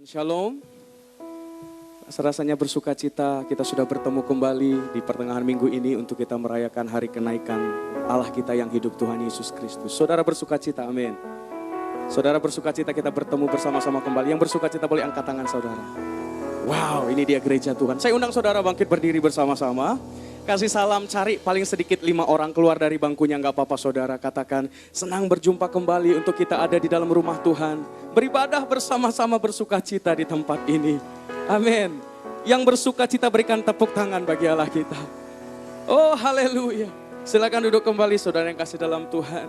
Shalom, rasanya bersuka cita kita sudah bertemu kembali di pertengahan minggu ini untuk kita merayakan hari kenaikan Allah kita yang hidup, Tuhan Yesus Kristus. Saudara bersuka cita, amin. Saudara bersuka cita kita bertemu bersama-sama kembali. Yang bersuka cita boleh angkat tangan saudara. Wow, ini dia gereja Tuhan. Saya undang saudara bangkit berdiri bersama-sama. Kasih salam, cari paling sedikit 5 orang keluar dari bangkunya, gak apa-apa saudara. Katakan, senang berjumpa kembali untuk kita ada di dalam rumah Tuhan. Beribadah bersama-sama bersuka cita di tempat ini. Amin. Yang bersuka cita berikan tepuk tangan bagi Allah kita. Oh haleluya. Silakan duduk kembali saudara yang kasih dalam Tuhan.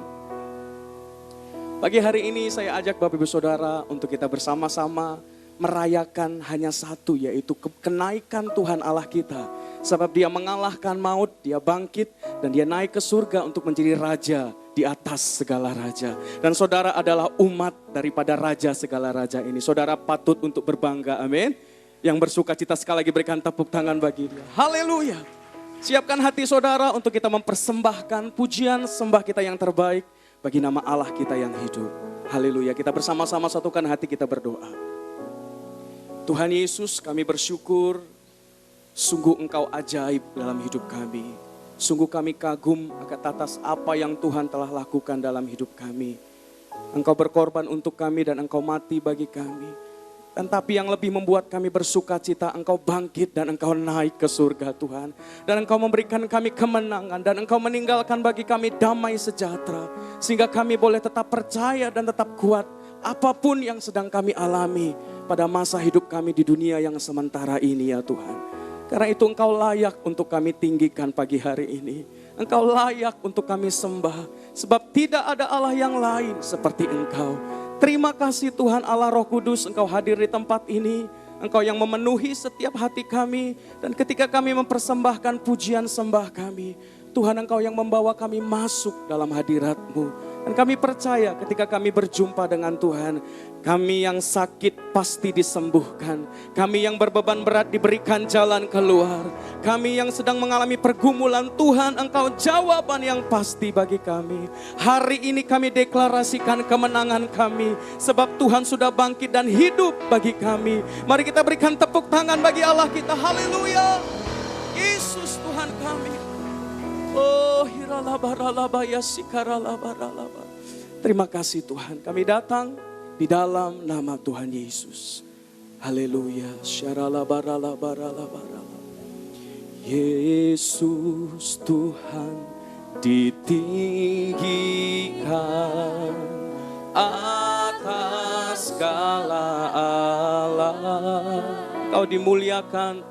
Pagi hari ini saya ajak Bapak Ibu Saudara untuk kita bersama-sama merayakan hanya satu, yaitu kenaikan Tuhan Allah kita. Sebab dia mengalahkan maut, dia bangkit dan dia naik ke surga untuk menjadi raja di atas segala raja. Dan saudara adalah umat daripada raja segala raja ini. Saudara patut untuk berbangga, amin. Yang bersuka cita sekali lagi berikan tepuk tangan bagi dia. Haleluya. Siapkan hati saudara untuk kita mempersembahkan pujian sembah kita yang terbaik bagi nama Allah kita yang hidup. Haleluya. Kita bersama-sama satukan hati kita berdoa. Tuhan Yesus, kami bersyukur. Sungguh Engkau ajaib dalam hidup kami. Sungguh kami kagum atas apa yang Tuhan telah lakukan dalam hidup kami. Engkau berkorban untuk kami dan Engkau mati bagi kami. Dan tapi yang lebih membuat kami bersuka cita, Engkau bangkit dan Engkau naik ke surga Tuhan. Dan Engkau memberikan kami kemenangan dan Engkau meninggalkan bagi kami damai sejahtera. Sehingga kami boleh tetap percaya dan tetap kuat apapun yang sedang kami alami pada masa hidup kami di dunia yang sementara ini ya Tuhan. Karena itu Engkau layak untuk kami tinggikan pagi hari ini. Engkau layak untuk kami sembah. Sebab tidak ada Allah yang lain seperti Engkau. Terima kasih Tuhan Allah Roh Kudus, Engkau hadir di tempat ini. Engkau yang memenuhi setiap hati kami. Dan ketika kami mempersembahkan pujian sembah kami, Tuhan Engkau yang membawa kami masuk dalam hadirat-Mu. Dan kami percaya ketika kami berjumpa dengan Tuhan, kami yang sakit pasti disembuhkan. Kami yang berbeban berat diberikan jalan keluar. Kami yang sedang mengalami pergumulan, Tuhan Engkau jawaban yang pasti bagi kami. Hari ini kami deklarasikan kemenangan kami. Sebab Tuhan sudah bangkit dan hidup bagi kami. Mari kita berikan tepuk tangan bagi Allah kita. Haleluya. Yesus Tuhan kami. Oh hiralabaralaba ya sikaralabaralaba. Terima kasih Tuhan, kami datang di dalam nama Tuhan Yesus. Haleluya. Syaralabaralabaralabarala. Yesus Tuhan ditinggikan atas segala Allah. Kau dimuliakan,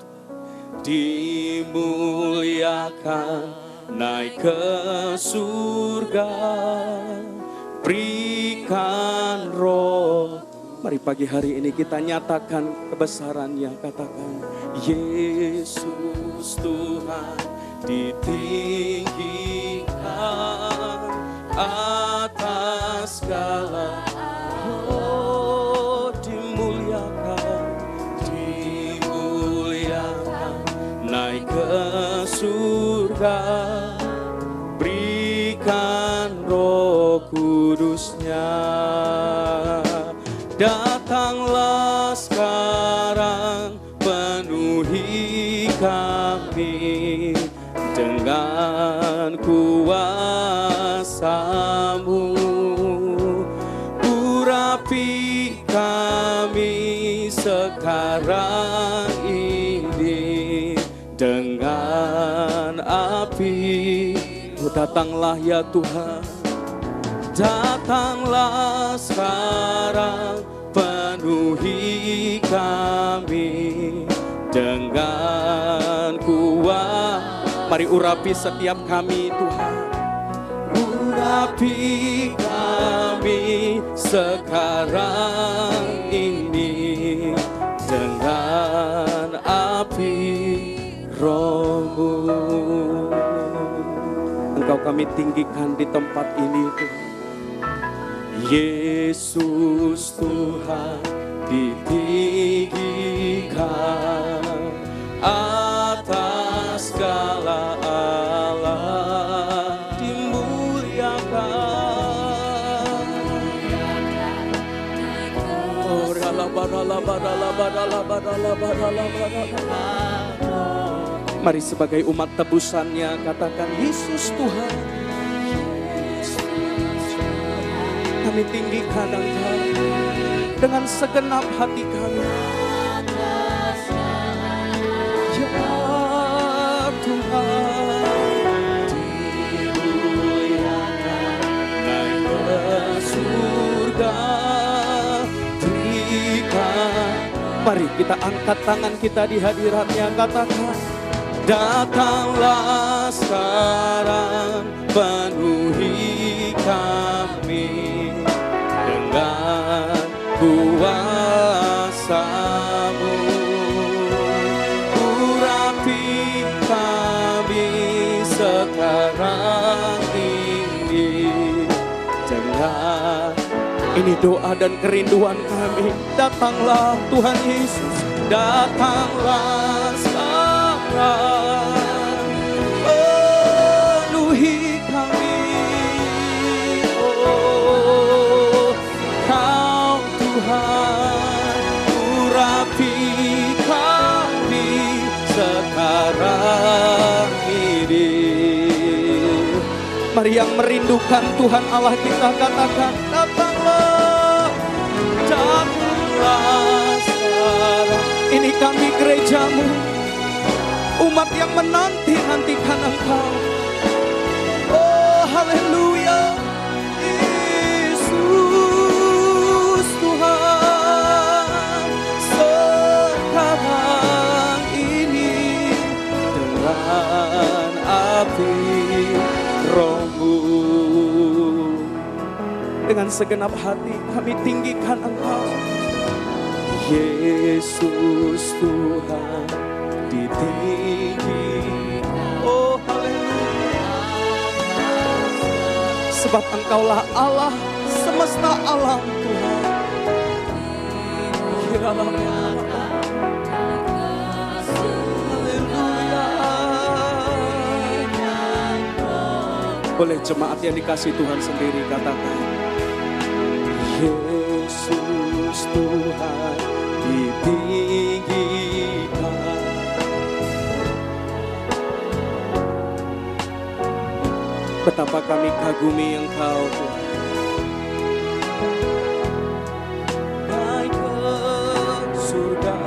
dimuliakan. Naik ke surga, berikan roh. Mari pagi hari ini kita nyatakan kebesarannya. Katakan, Yesus Tuhan ditinggikan atas segala. Oh dimuliakan, dimuliakan. Naik ke surga, berikan Roh Kudusnya. Datanglah sekarang, penuhi kami dengan kuasa-Mu. Urapi kami sekarang ini dengan api. Datanglah ya Tuhan, datanglah sekarang, penuhi kami dengan kuat. Mari urapi setiap kami Tuhan. Urapi kami sekarang ini dengan api Roh-Mu. Engkau kami tinggikan di tempat ini Tuhan. Yesus Tuhan ditinggikan atas segala Allah. Dimuliakan. Oh, Mari sebagai umat tebusannya katakan, Yesus Tuhan. Kami tinggikan Engkau dengan segenap hati kami. Ya Tuhan, dimuliakan naik ke surga. Mari kita angkat tangan kita di hadiratnya, katakan, datanglah sekarang, penuhi kami dengan kuasa-Mu. Urapi kami sekarang ini. Jangan, ini doa dan kerinduan kami. Datanglah Tuhan Yesus, datanglah sekarang, penuhi kami. Oh, Kau Tuhan, urapi kami sekarang ini. Mari yang merindukan Tuhan Allah kita katakan, datanglah, datanglah sekarang. Ini kami gereja-Mu, umat yang menanti-nantikan Engkau. Oh haleluya, Yesus Tuhan, sekarang ini dengan api Roh-Mu. Dengan segenap hati kami tinggikan Engkau, Yesus Tuhan, ditinggikan. Oh haleluya, sebab Engkaulah Allah semesta alam Tuhan. Boleh jemaat yang dikasih Tuhan sendiri katakan, Yesus Tuhan, ditinggikan. Betapa kami kagumi Engkau Tuhan. Naik ke surga.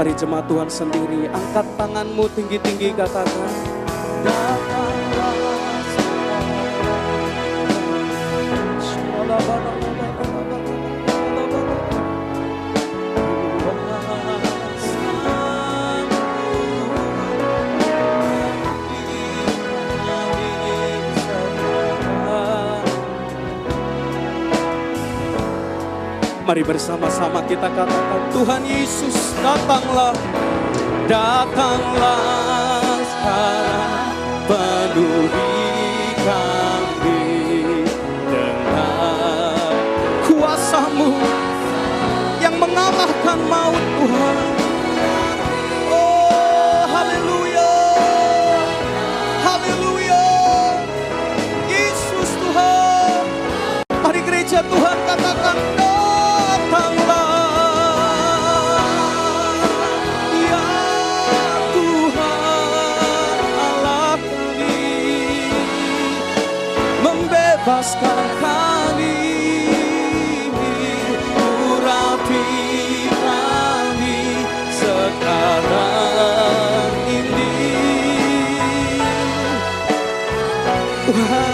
Mari jemaat Tuhan sendiri, angkat tanganmu tinggi-tinggi, katakan, datanglah sekarang. Mari bersama-sama kita katakan, Tuhan Yesus, datanglah, datanglah sekarang, penuhi kami dengan kuasa-Mu yang mengalahkan maut Tuhan. Oh haleluya, haleluya, Yesus Tuhan. Mari gereja Tuhan katakan, bebaskan kami, urapi kami sekarang ini. Tuhan,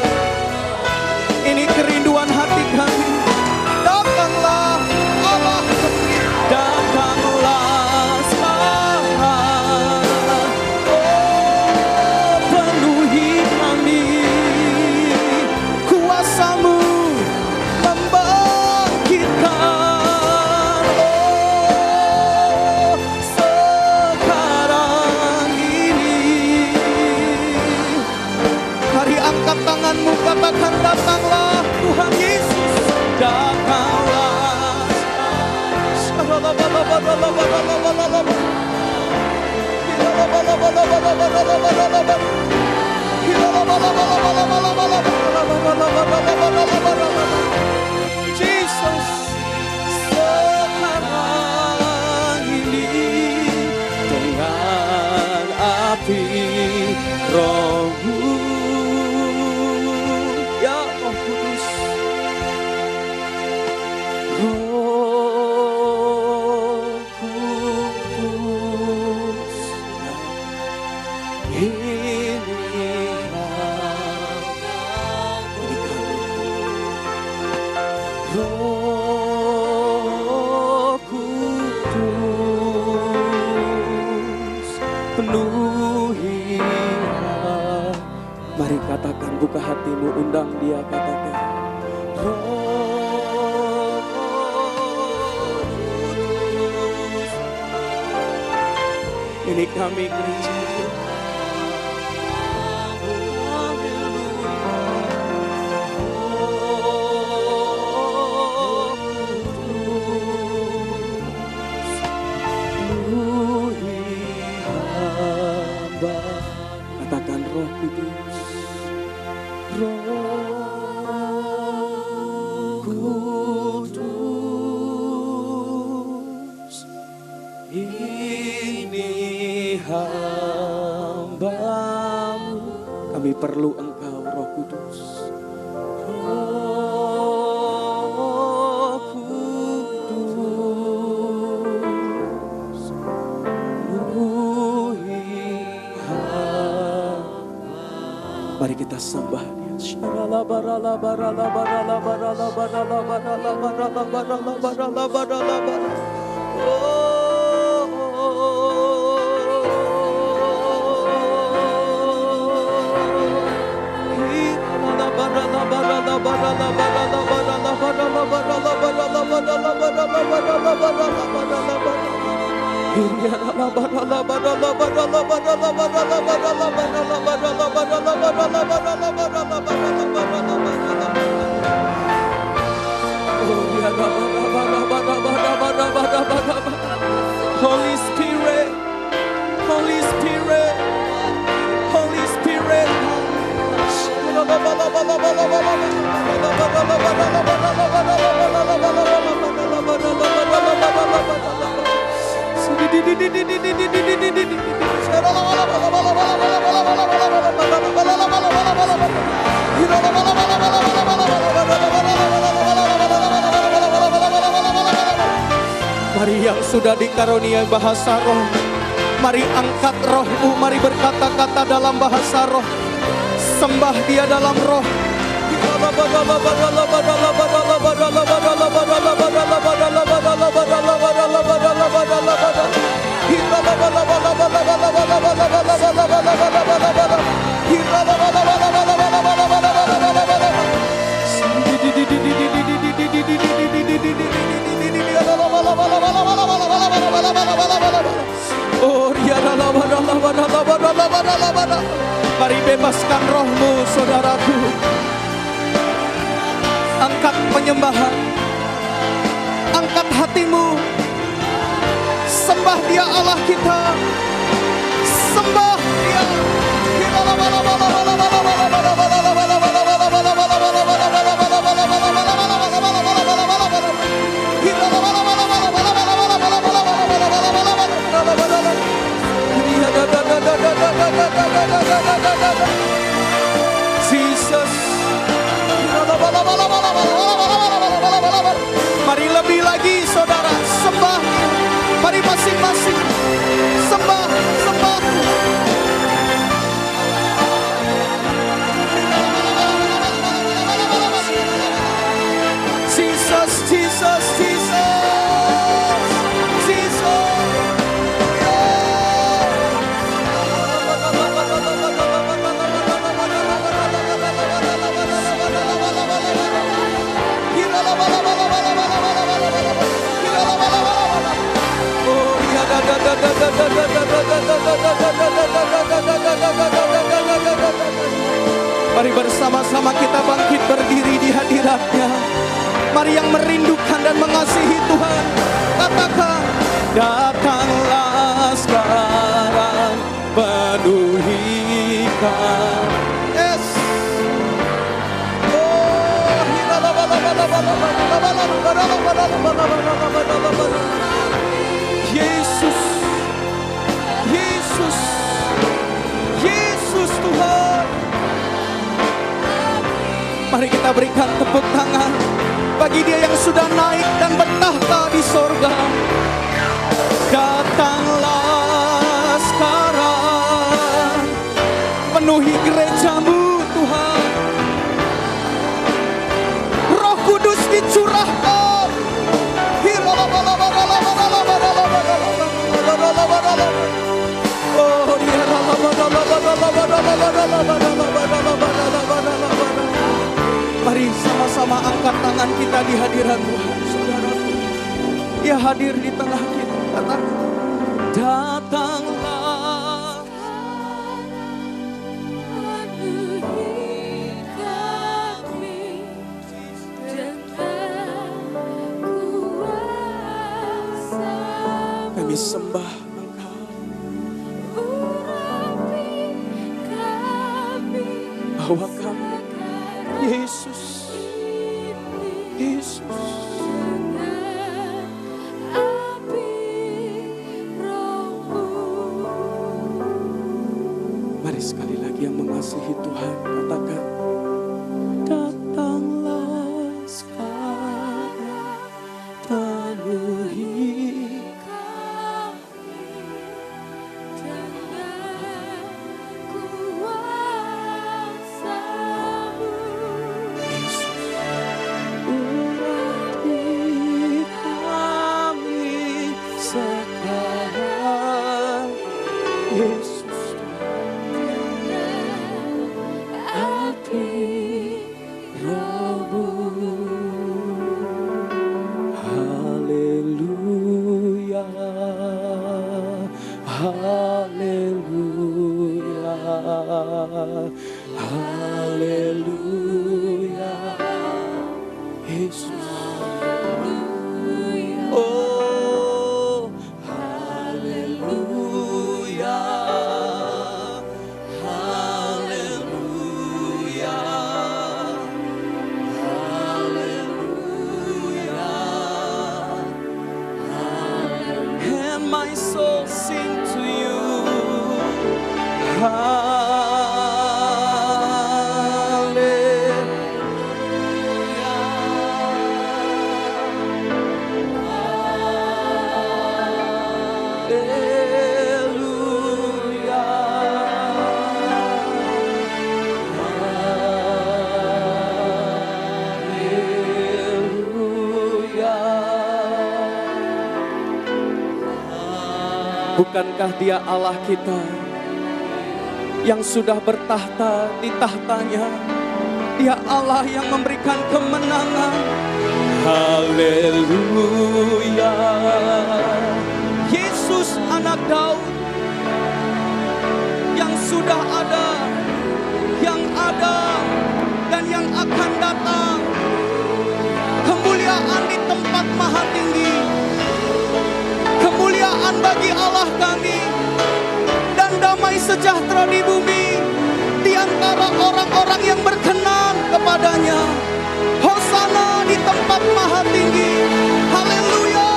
ini kerinduan hati kami. Datanglah Allah, datanglah sekarang. Oh, penuhi kami. Kuasa-Mu membangkitkan. Oh, sekarang ini. Mari angkat tanganmu, katakan, datanglah Tuhan Yesus, datanglah. Jesus. hati Roh-Mu. Ya Roh Kudus, Roh Kudus, ini Roh Kudus, penuhi. Mari katakan, buka hatimu, undang Dia, katakan Roh Kudus. Ini kami gereja. Katakan Roh Kudus, Roh Kudus, ini hamba-Mu. Kami perlu Engkau, Roh Kudus. Roh Kudus, penuhi hamba. Mari kita sembah Dia. Holy Spirit, Holy Spirit, Holy Spirit. Mari yang sudah dikaruniai bahasa roh, mari angkat rohmu, mari berkata-kata dalam bahasa roh. Sembah Dia dalam roh. Mari bebaskan rohmu, saudaraku. Angkat penyembahan, angkat hatimu. Sembah Dia Allah kita. Sembah Dia. Jesus. Mari lebih lagi saudara, sembah. Mari masing-masing sembah, sembah. Jesus, Jesus, Jesus, Jesus. Mari bersama-sama kita bangkit berdiri di hadirat-Nya. Mari yang merindukan dan mengasihi Tuhan, katakan, datanglah sekarang, penuhi kami. Yes. Yesus, Yesus, Mari kita berikan tepuk tangan bagi Dia yang sudah naik dan bertahta di sorga. Datanglah sekarang, penuhi gereja-Mu Tuhan. Roh Kudus dicurahkan. Oh, mari sama-sama angkat tangan kita di hadirat Tuhan, saudaraku. Dia hadir di tengah kita. Katakan, datanglah. Kami sembah Engkau. Bawa kami, Yesus. Yesus. Mari sekali lagi yang mengasihi Tuhan katakan, datanglah sekarang, penuhi kami dengan kuasa-Mu. Yesus, urapi kami sekarang. Yesus. Haleluya, haleluya, haleluya, Yesus. Oh, haleluya, haleluya, haleluya. And my soul sing to you. Bukankah Dia Allah kita yang sudah bertahta di tahtanya? Dia Allah yang memberikan kemenangan. Haleluya. Yesus anak Daud yang sudah ada, yang ada, dan yang akan datang. Kemuliaan di tempat maha tinggi. Kemuliaan bagi Allah kami dan damai sejahtera di bumi di antara orang-orang yang berkenan kepadanya. Hosana di tempat maha tinggi. Haleluya.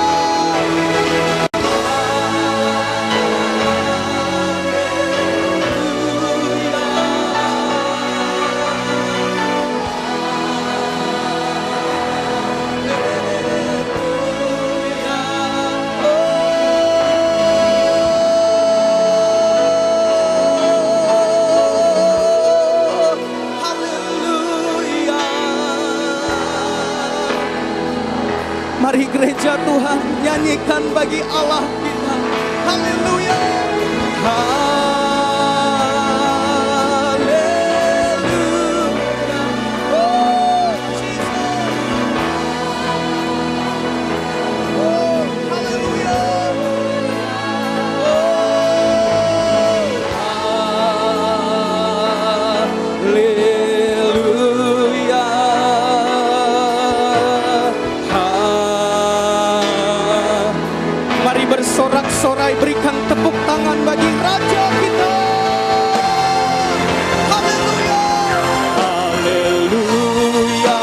Mari gereja Tuhan nyanyikan bagi Allah kita. Haleluya. Haleluya. Oh, Jesus. Oh, haleluya. Sorak-sorai berikan tepuk tangan bagi Raja kita. Haleluya. Haleluya.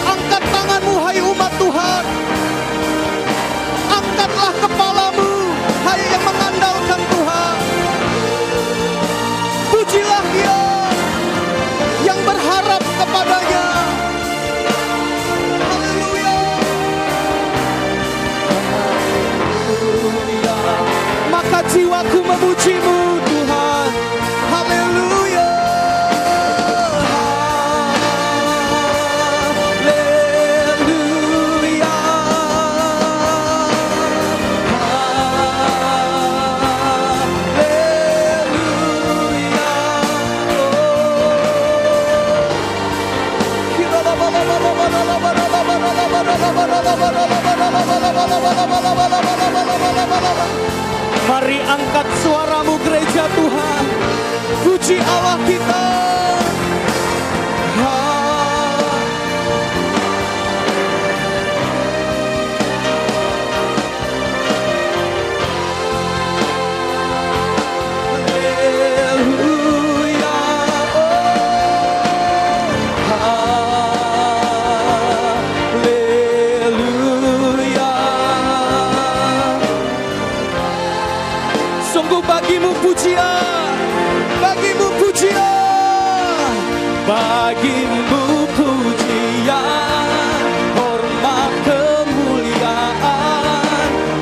Angkat tanganmu hai umat Tuhan. Angkatlah kepalamu hai yang mengandalkan Tuhan. Pujilah Dia yang Mari angkat suaramu gereja Tuhan. Puji Allah kita. Bagimu pujian, bagimu pujian, bagimu pujian, hormat kemuliaan,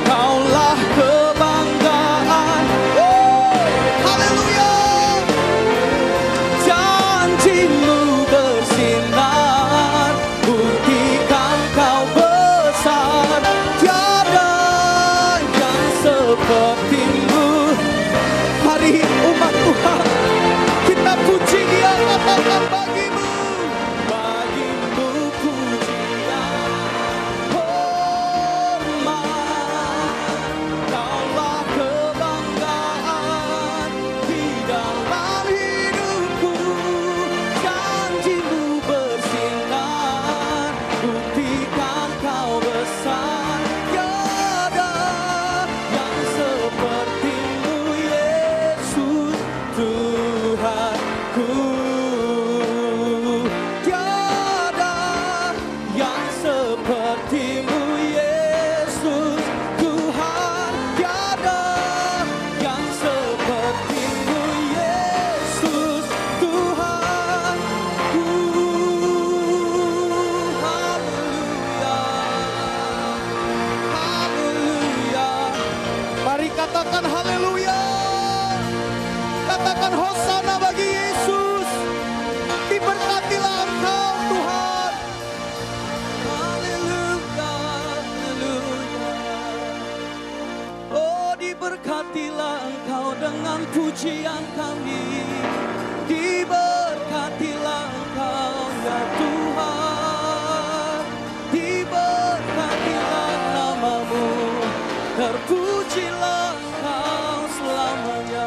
kaulah kebanggaan. Haleluya. Janjimu bersinar, buktikan kau besar, tiada yang sepertimu. Mari umat Tuhan, kita puji Dia, katakan bagimu, bagimu pujian, hormat, kaulah kebanggaan di dalam hidupku. Janjimu bersinar, buktikan kau besar, tiada yang sepertimu. Tuhanku, tiada yang sepertimu Yesus. Tuhan, tiada yang sepertimu Yesus. Tuhanku, haleluya, haleluya. Mari katakan haleluya. Katakan hosana bagi Yesus. Diberkatilah Engkau Tuhan. Haleluya, haleluya. Oh, diberkatilah Engkau dengan pujian kami. Diberkatilah Engkau ya Tuhan. Diberkatilah namamu. Terpujilah Engkau selamanya.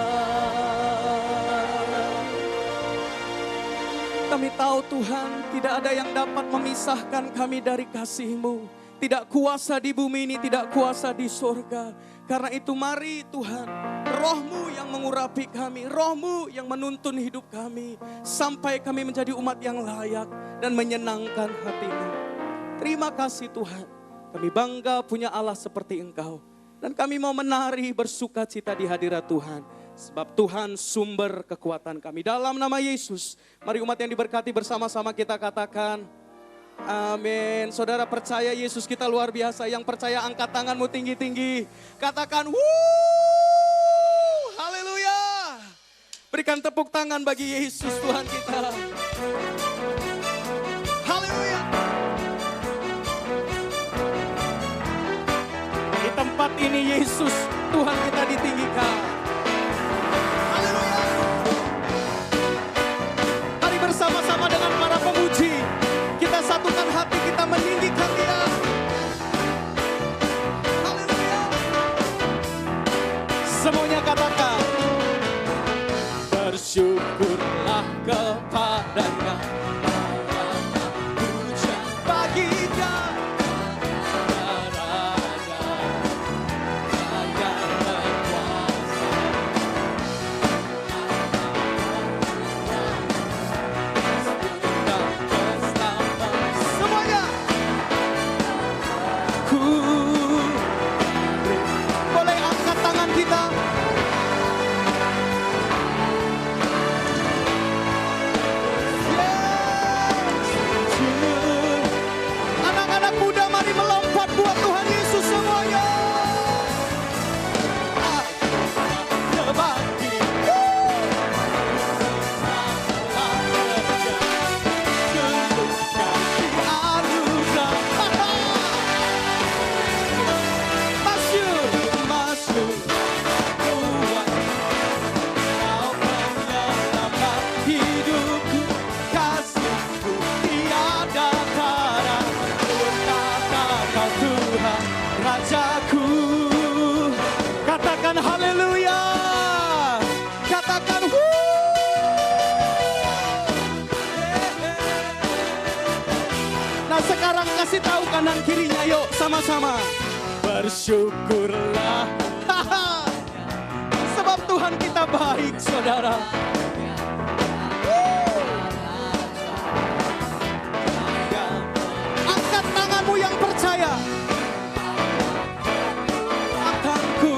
Kami tahu Tuhan, tidak ada yang dapat memisahkan kami dari kasih-Mu. Tidak kuasa di bumi ini, tidak kuasa di surga. Karena itu mari Tuhan, Roh-Mu yang mengurapi kami, Roh-Mu yang menuntun hidup kami. Sampai kami menjadi umat yang layak dan menyenangkan hati-Mu. Terima kasih Tuhan, kami bangga punya Allah seperti Engkau. Dan kami mau menari bersuka cita di hadirat Tuhan. Sebab Tuhan sumber kekuatan kami. Dalam nama Yesus, mari umat yang diberkati bersama-sama kita katakan amin. Saudara percaya Yesus kita luar biasa. Yang percaya angkat tanganmu tinggi-tinggi. Katakan wuuu, haleluya. Berikan tepuk tangan bagi Yesus Tuhan kita. Haleluya. Di tempat ini Yesus Tuhan kita ditinggikan. Bersama-sama dengan para pemuji, kita satukan hati, kita meninggikan Dia. Haleluya. Semuanya katakan, bersyukurlah kepadanya, pujian baginya, Raja yang berkuasa. kasih tahu kanan kirinya, yuk sama-sama. Bersyukurlah. Sebab Tuhan kita baik, saudara. Angkat tanganmu yang percaya. Akanku.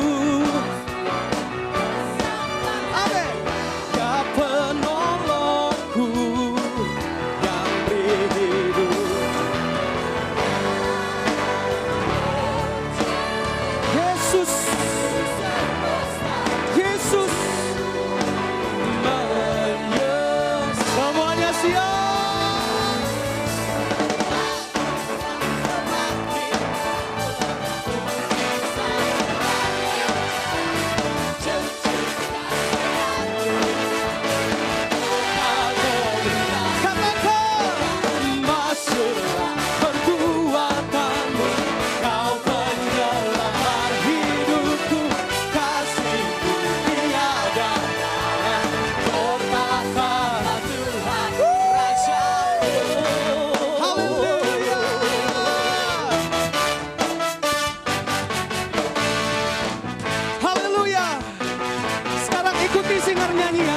Amin. Ya penolongku yang beri hidup. Yesus. Yesus. Semuanya siap.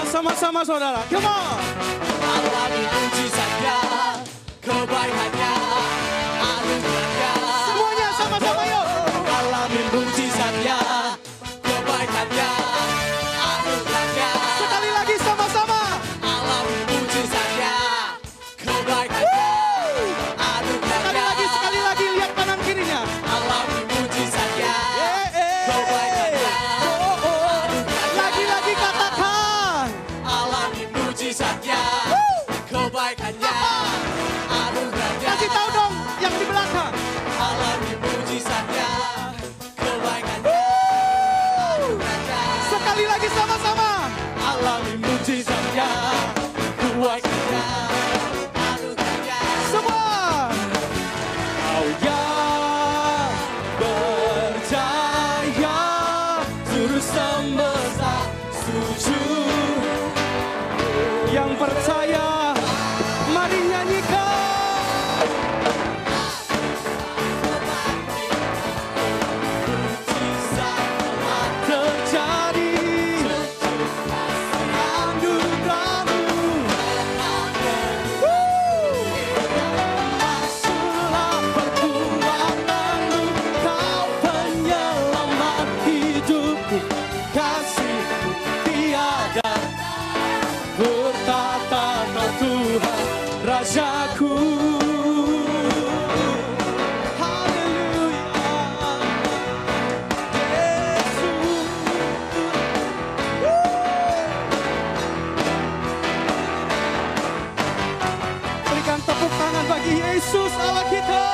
Sama-sama saudara, come on. Alami mujizatnya, kebaikannya, anugerahnya. Semuanya sama-sama yuk. Alami mujizatnya, kebaikannya, anugerahnya. Sekali lagi sama-sama. Alami mujizatnya, kebaikannya, anugerahnya. Sekali lagi, lihat kanan kirinya. Alami mujizatnya, kebaikannya, Lagi-lagi katakan. alami mujizatnya, kebaikannya, anugerahnya. Kasih tahu dong yang di belakang. Alami mujizatnya, kebaikannya, anugerahnya. Sekali lagi sama-sama. Alami mujizatnya, kebaikannya, anugerahnya. Semua. Kau yang percaya, seluruh semesta setuju. Yang percaya, mari nyanyikan. Terjadi anugerahmu. Masuklah perbuatanmu, kau penyelamat hidupku. Kasih-Mu tiada bertata, kau Tuhan Rajaku. Haleluya. Yesus. Berikan tepuk tangan bagi Yesus Allah kita.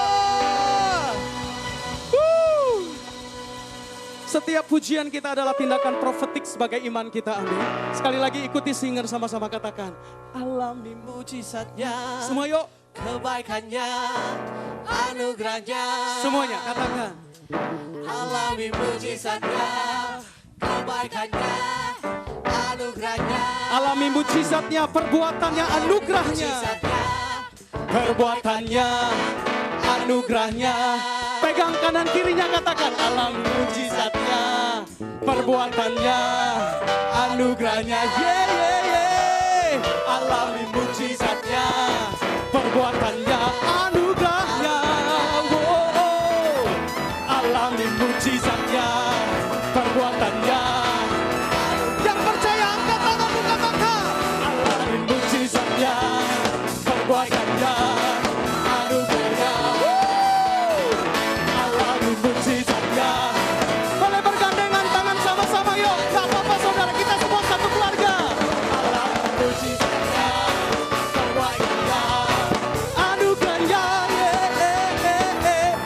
Setiap pujian kita adalah tindakan profetik sebagai iman kita, amin. Sekali lagi ikuti singer sama-sama katakan. Alami mujizatnya, Semua yuk. kebaikannya, anugerahnya. Semuanya katakan. Alami mujizatnya, kebaikannya, anugerahnya. Alami mujizatnya, perbuatannya, anugerahnya. Mujizatnya, Perbuatannya, anugerahnya. Pegang kanan kirinya katakan. Alami mujizatnya, perbuatannya, anugerahnya. Alami mujizatnya, perbuatannya, anugerahnya. Alami mujizatnya, perbuatannya. Yang percaya angkat tanganmu katakan. Alami mujizatnya, perbuatannya, anugerahnya. Alami mujizatnya. Boleh bergandengan tangan sama-sama yuk. Gak apa-apa saudara, kita semua satu keluarga. Alami mujizatnya, perbuatannya, anugerahnya.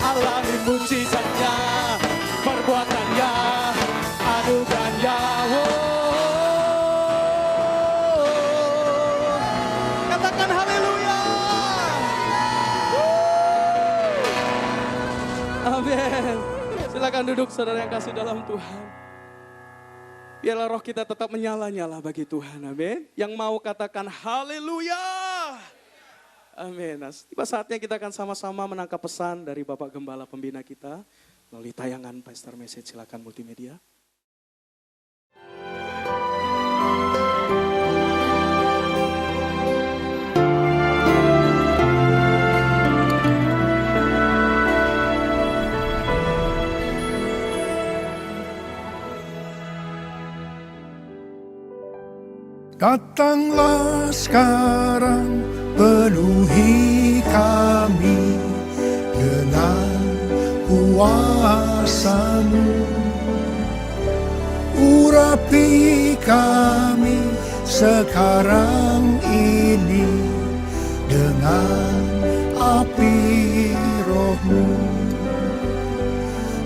Alami mujizatnya, perbuatannya, anugerahnya. Katakan haleluya. Amin. Silakan duduk saudara yang kasih dalam Tuhan. Biarlah roh kita tetap menyala-nyala bagi Tuhan. Amin. Yang mau katakan haleluya. Amin. Nah, tiba saatnya kita akan sama-sama menangkap pesan dari Bapak Gembala Pembina kita melalui tayangan Pastor Message. Silakan multimedia. Datanglah sekarang, penuhi kami dengan kuasa-Mu. Urapi kami sekarang ini dengan api Roh-Mu.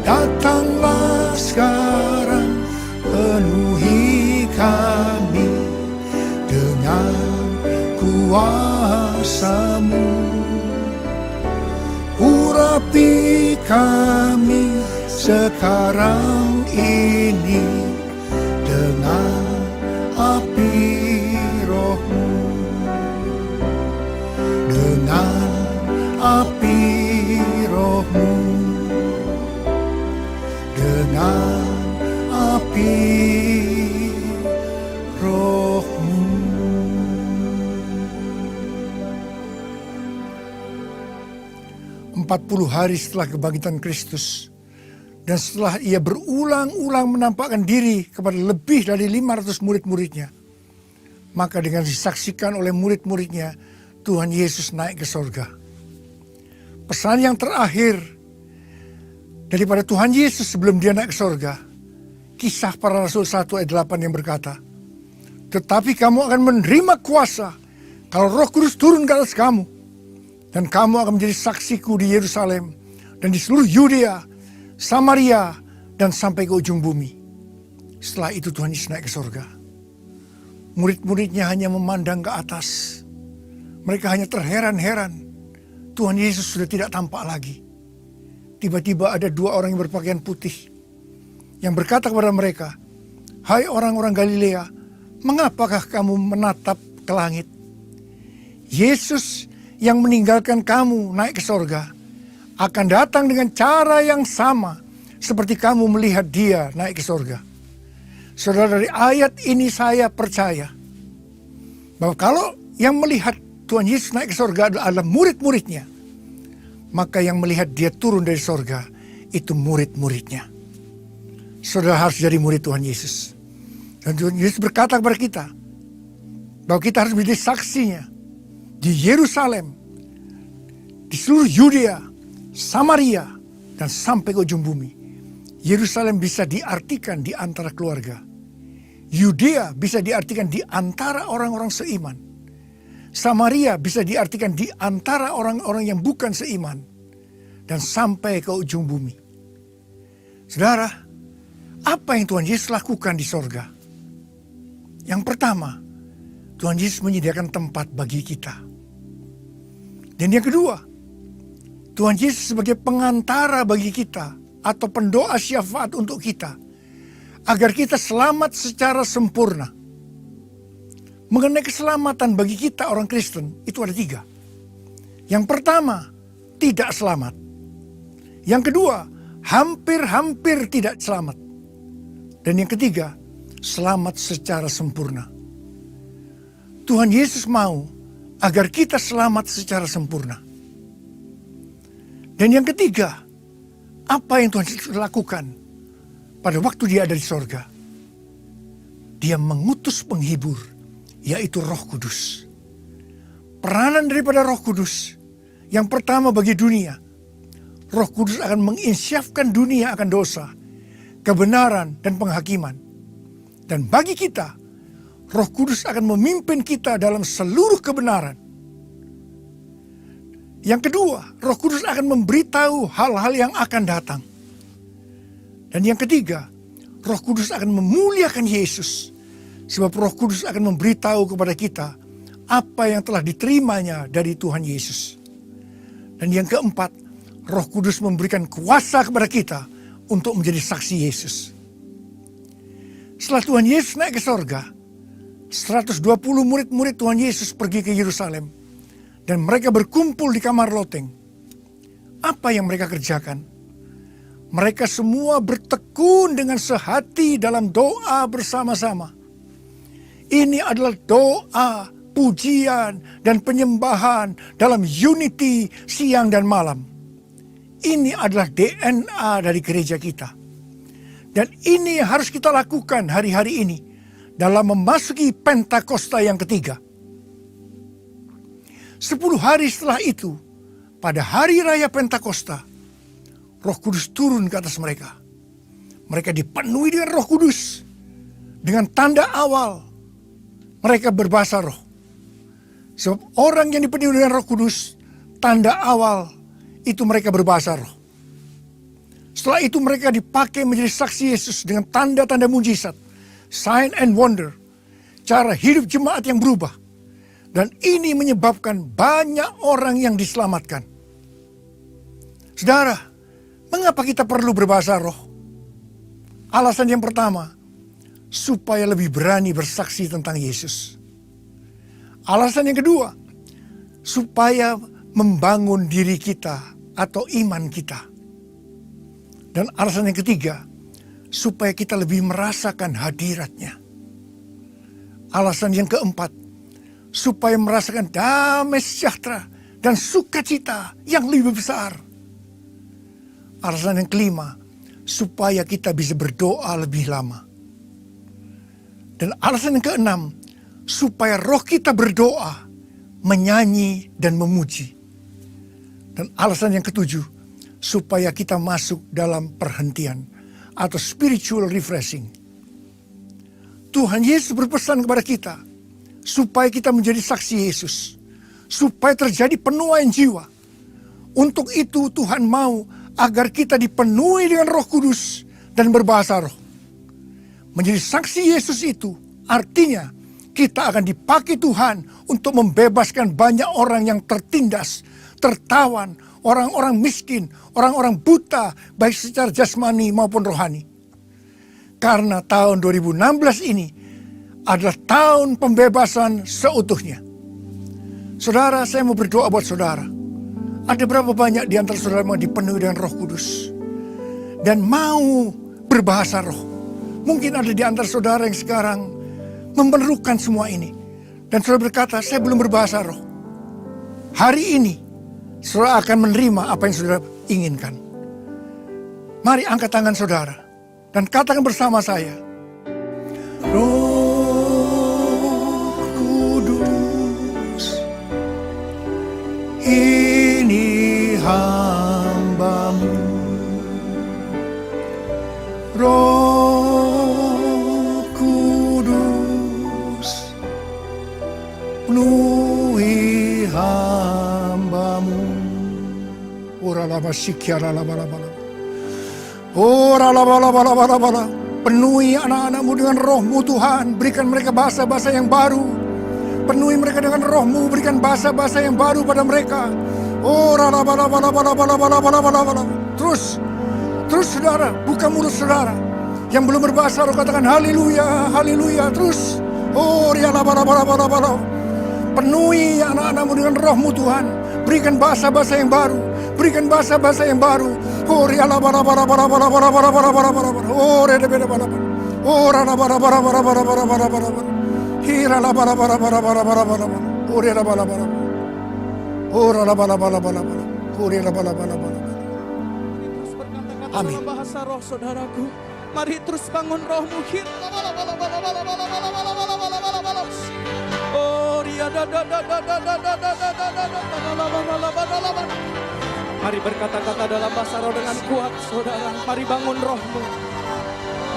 Datanglah sekarang, penuhi kami dengan kuasa-Mu. Urapi kami sekarang ini dengan api Roh-Mu. Dengan api Roh-Mu. Dengan api Roh-Mu. 40 hari setelah kebangkitan Kristus, dan setelah ia berulang-ulang menampakkan diri kepada lebih dari 500 murid-muridnya, maka dengan disaksikan oleh murid-muridnya, Tuhan Yesus naik ke sorga. Pesan yang terakhir daripada Tuhan Yesus sebelum dia naik ke sorga, Kisah Para Rasul 1 ayat 8 yang berkata, tetapi kamu akan menerima kuasa kalau Roh Kudus turun ke atas kamu, dan kamu akan menjadi saksiku di Yerusalem dan di seluruh Yudea, Samaria, dan sampai ke ujung bumi. Setelah itu Tuhan Yesus naik ke sorga. Murid-muridnya hanya memandang ke atas. Mereka hanya terheran-heran. Tuhan Yesus sudah tidak tampak lagi. Tiba-tiba ada 2 orang yang berpakaian putih yang berkata kepada mereka, hai orang-orang Galilea, mengapakah kamu menatap ke langit? Yesus yang meninggalkan kamu naik ke sorga akan datang dengan cara yang sama seperti kamu melihat dia naik ke sorga. Saudara, dari ayat ini saya percaya bahwa kalau yang melihat Tuhan Yesus naik ke sorga adalah murid-muridnya, maka yang melihat dia turun dari sorga itu murid-muridnya. Saudara harus jadi murid Tuhan Yesus. Dan Tuhan Yesus berkata kepada kita bahwa kita harus menjadi saksinya di Yerusalem, di seluruh Yudea, Samaria, dan sampai ke ujung bumi. Yerusalem bisa diartikan di antara keluarga. Yudea bisa diartikan di antara orang-orang seiman. Samaria bisa diartikan di antara orang-orang yang bukan seiman. Dan sampai ke ujung bumi. Saudara, apa yang Tuhan Yesus lakukan di sorga? Yang pertama, Tuhan Yesus menyediakan tempat bagi kita. Dan yang kedua, Tuhan Yesus sebagai pengantara bagi kita atau pendoa syafaat untuk kita agar kita selamat secara sempurna. Mengenai keselamatan bagi kita orang Kristen itu ada 3. Yang pertama, tidak selamat. Yang kedua, hampir-hampir tidak selamat. Dan yang ketiga, selamat secara sempurna. Tuhan Yesus mau agar kita selamat secara sempurna. Dan yang ketiga, apa yang Tuhan Yesus lakukan pada waktu dia ada di sorga? Dia mengutus penghibur, yaitu Roh Kudus. Peranan daripada Roh Kudus, yang pertama bagi dunia, Roh Kudus akan menginsyafkan dunia akan dosa, kebenaran, dan penghakiman. Dan bagi kita, Roh Kudus akan memimpin kita dalam seluruh kebenaran. Yang kedua, Roh Kudus akan memberitahu hal-hal yang akan datang. Dan yang ketiga, Roh Kudus akan memuliakan Yesus. Sebab Roh Kudus akan memberitahu kepada kita apa yang telah diterimanya dari Tuhan Yesus. Dan yang keempat, Roh Kudus memberikan kuasa kepada kita untuk menjadi saksi Yesus. Setelah Tuhan Yesus naik ke sorga, 120 murid-murid Tuhan Yesus pergi ke Yerusalem. Dan mereka berkumpul di kamar loteng. Apa yang mereka kerjakan? Mereka semua bertekun dengan sehati dalam doa bersama-sama. Ini adalah doa, pujian, dan penyembahan dalam unity siang dan malam. Ini adalah DNA dari gereja kita. Dan ini yang harus kita lakukan hari-hari ini dalam memasuki Pentakosta yang ketiga. 10 hari setelah itu, pada hari raya Pentakosta, Roh Kudus turun ke atas mereka. Mereka dipenuhi dengan Roh Kudus. Dengan tanda awal, mereka berbahasa roh. Sebab orang yang dipenuhi dengan Roh Kudus, tanda awal itu mereka berbahasa roh. Setelah itu mereka dipakai menjadi saksi Yesus dengan tanda-tanda mujizat, sign and wonder, cara hidup jemaat yang berubah. Dan ini menyebabkan banyak orang yang diselamatkan. Saudara, mengapa kita perlu berbahasa roh? Alasan yang pertama, supaya lebih berani bersaksi tentang Yesus. Alasan yang kedua, supaya membangun diri kita atau iman kita. Dan alasan yang ketiga, supaya kita lebih merasakan hadiratnya. Alasan yang keempat, supaya merasakan damai sejahtera dan sukacita yang lebih besar. Alasan yang kelima, supaya kita bisa berdoa lebih lama. Dan alasan yang keenam, supaya roh kita berdoa, menyanyi dan memuji. Dan alasan yang ketujuh, supaya kita masuk dalam perhentian atau spiritual refreshing. Tuhan Yesus berpesan kepada kita, supaya kita menjadi saksi Yesus. Supaya terjadi penuaian jiwa. Untuk itu Tuhan mau agar kita dipenuhi dengan Roh Kudus dan berbahasa roh. Menjadi saksi Yesus itu artinya kita akan dipakai Tuhan untuk membebaskan banyak orang yang tertindas, tertawan, orang-orang miskin, orang-orang buta, baik secara jasmani maupun rohani. Karena tahun 2016 ini adalah tahun pembebasan seutuhnya. Saudara, saya mau berdoa buat saudara. Ada berapa banyak di antara saudara yang dipenuhi dengan Roh Kudus dan mau berbahasa roh? Mungkin ada di antara saudara yang sekarang memerlukan semua ini. Dan saudara berkata, saya belum berbahasa roh. Hari ini, saudara akan menerima apa yang saudara inginkan. Mari angkat tangan saudara dan katakan bersama saya. Roh Kudus, ini hamba-Mu. Roh Kudus, penuhi hamba-Mu. Penuhi anak-anak-Mu dengan Roh-Mu Tuhan. Berikan mereka bahasa-bahasa yang baru. Penuhi mereka dengan Roh-Mu. Berikan bahasa-bahasa yang baru pada mereka. Terus saudara, buka mulut saudara. Yang belum berbahasa roh katakan haleluya, haleluya. Terus. Penuhi anak-anak-Mu dengan Roh-Mu Tuhan. Berikan bahasa-bahasa yang baru. Berikan bahasa-bahasa yang baru. Amin. Bahasa roh saudaraku. Mari terus bangun rohmu. Mari berkata-kata dalam bahasa roh dengan kuat, saudara. Mari bangun rohmu.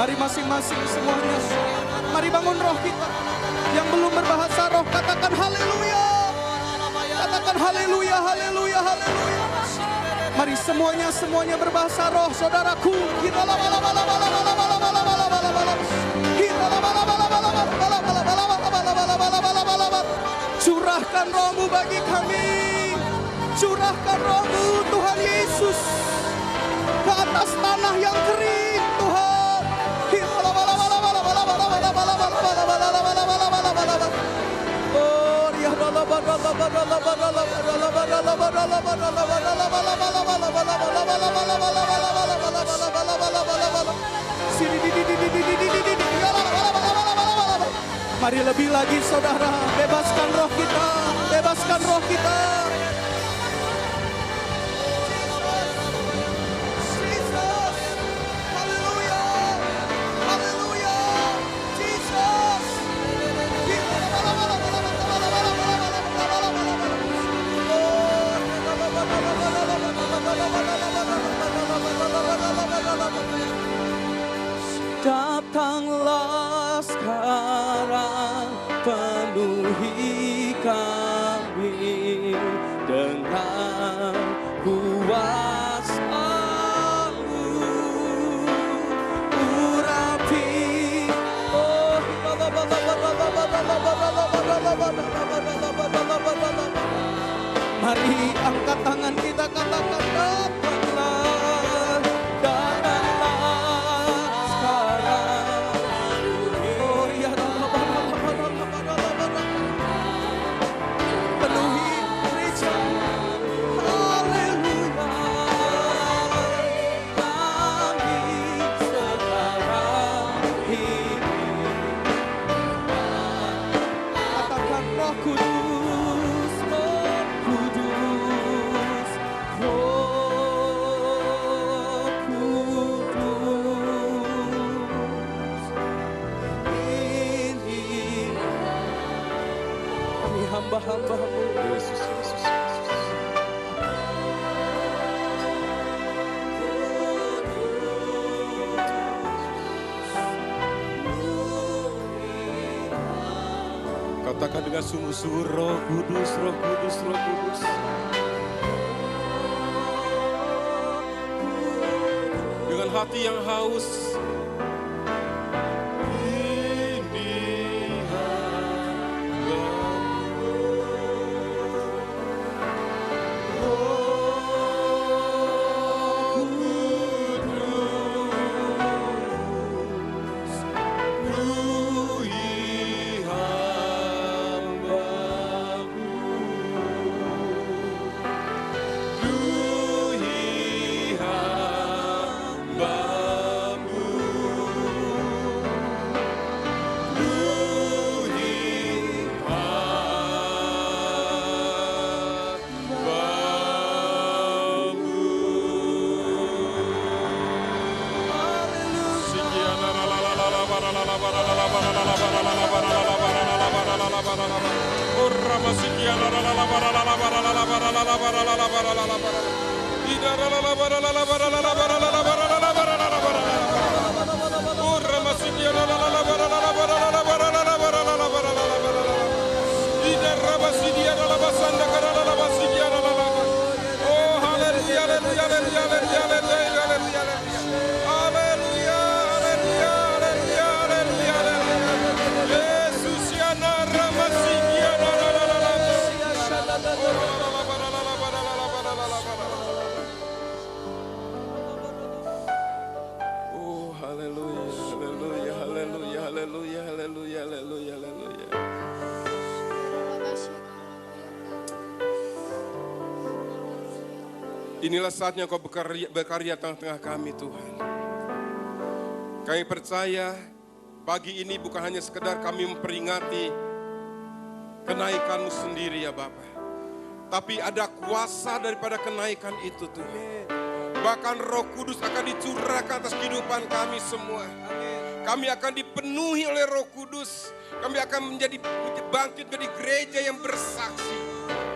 Mari masing-masing semuanya. Mari bangun roh kita. Yang belum berbahasa roh, katakan haleluya. Katakan haleluya, haleluya, haleluya. Mari semuanya berbahasa roh, saudaraku. Curahkan rohmu bagi kami. Curahkan rohmu Tuhan Yesus ke atas tanah yang kering Tuhan. Oh, Mari lebih lagi saudara, bebaskan roh kita, bebaskan roh kita. Datanglah sekarang, penuhi kami dengan kuasa-Mu. Urapi, mari angkat tangan kita, katakan datanglah, datanglah sekarang. Oh ya, penuhi gereja. Haleluya. Kami sekarang ini katakan Roh Kudus, Roh Kudus, Roh Kudus. Ini kami hamba-hamba-Mu. Yesus, Yesus, Yesus. Katakan dengan sungguh-sungguh, Roh Kudus, Roh Kudus, Roh Kudus. Dengan hati yang haus. Ini inilah saatnya Kau berkarya tengah-tengah kami, Tuhan. Kami percaya pagi ini bukan hanya sekedar kami memperingati kenaikan-Mu sendiri ya Bapa. Tapi ada kuasa daripada kenaikan itu Tuhan. Bahkan Roh Kudus akan dicurahkan atas kehidupan kami semua. Kami akan dipenuhi oleh Roh Kudus. Kami akan menjadi bangkit menjadi gereja yang bersaksi.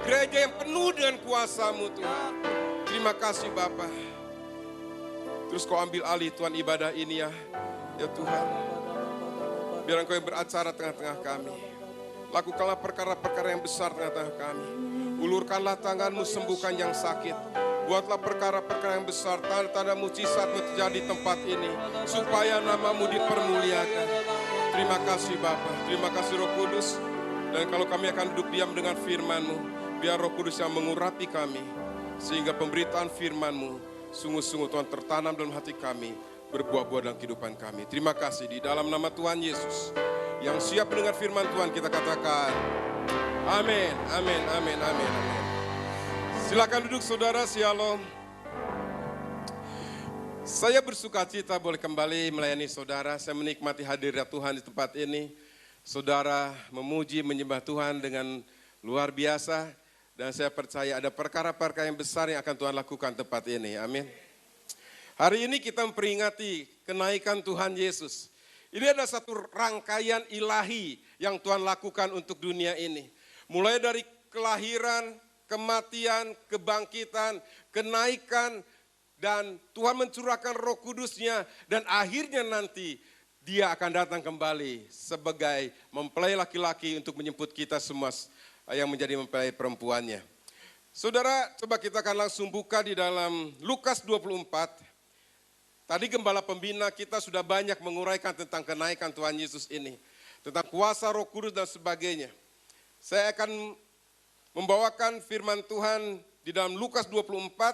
Gereja yang penuh dengan kuasa-Mu Tuhan. Terima kasih Bapa. Terus Kau ambil alih Tuhan ibadah ini ya Tuhan. Biar Engkau yang beracara tengah-tengah kami. Lakukanlah perkara-perkara yang besar tengah-tengah kami. Ulurkanlah tangan-Mu, sembuhkan yang sakit. Buatlah perkara-perkara yang besar, tanda-tanda mujizat terjadi di tempat ini. Supaya nama-Mu dipermuliakan. Terima kasih Bapa, terima kasih Roh Kudus. Dan kalau kami akan duduk diam dengan firman-Mu, biar Roh Kudus yang mengurapi kami. Sehingga pemberitaan firman-Mu sungguh-sungguh Tuhan tertanam dalam hati kami, berbuah-buah dalam kehidupan kami. Terima kasih di dalam nama Tuhan Yesus. Yang siap mendengar firman Tuhan kita katakan Amin, amin, amin, amin, amin. Silakan duduk saudara, shalom. Saya bersuka cita boleh kembali melayani saudara. Saya menikmati hadirnya Tuhan di tempat ini. Saudara memuji, menyembah Tuhan dengan luar biasa. Dan saya percaya ada perkara-perkara yang besar yang akan Tuhan lakukan tempat ini. Amin. Hari ini kita memperingati kenaikan Tuhan Yesus. Ini adalah satu rangkaian ilahi yang Tuhan lakukan untuk dunia ini. Mulai dari kelahiran, kematian, kebangkitan, kenaikan, dan Tuhan mencurahkan Roh Kudus-Nya, dan akhirnya nanti Dia akan datang kembali sebagai mempelai laki-laki untuk menjemput kita semua yang menjadi mempelai perempuannya. Saudara, coba kita akan langsung buka di dalam Lukas 24. Tadi gembala pembina kita sudah banyak menguraikan tentang kenaikan Tuhan Yesus ini, tentang kuasa Roh Kudus dan sebagainya. Saya akan membawakan firman Tuhan di dalam Lukas 24.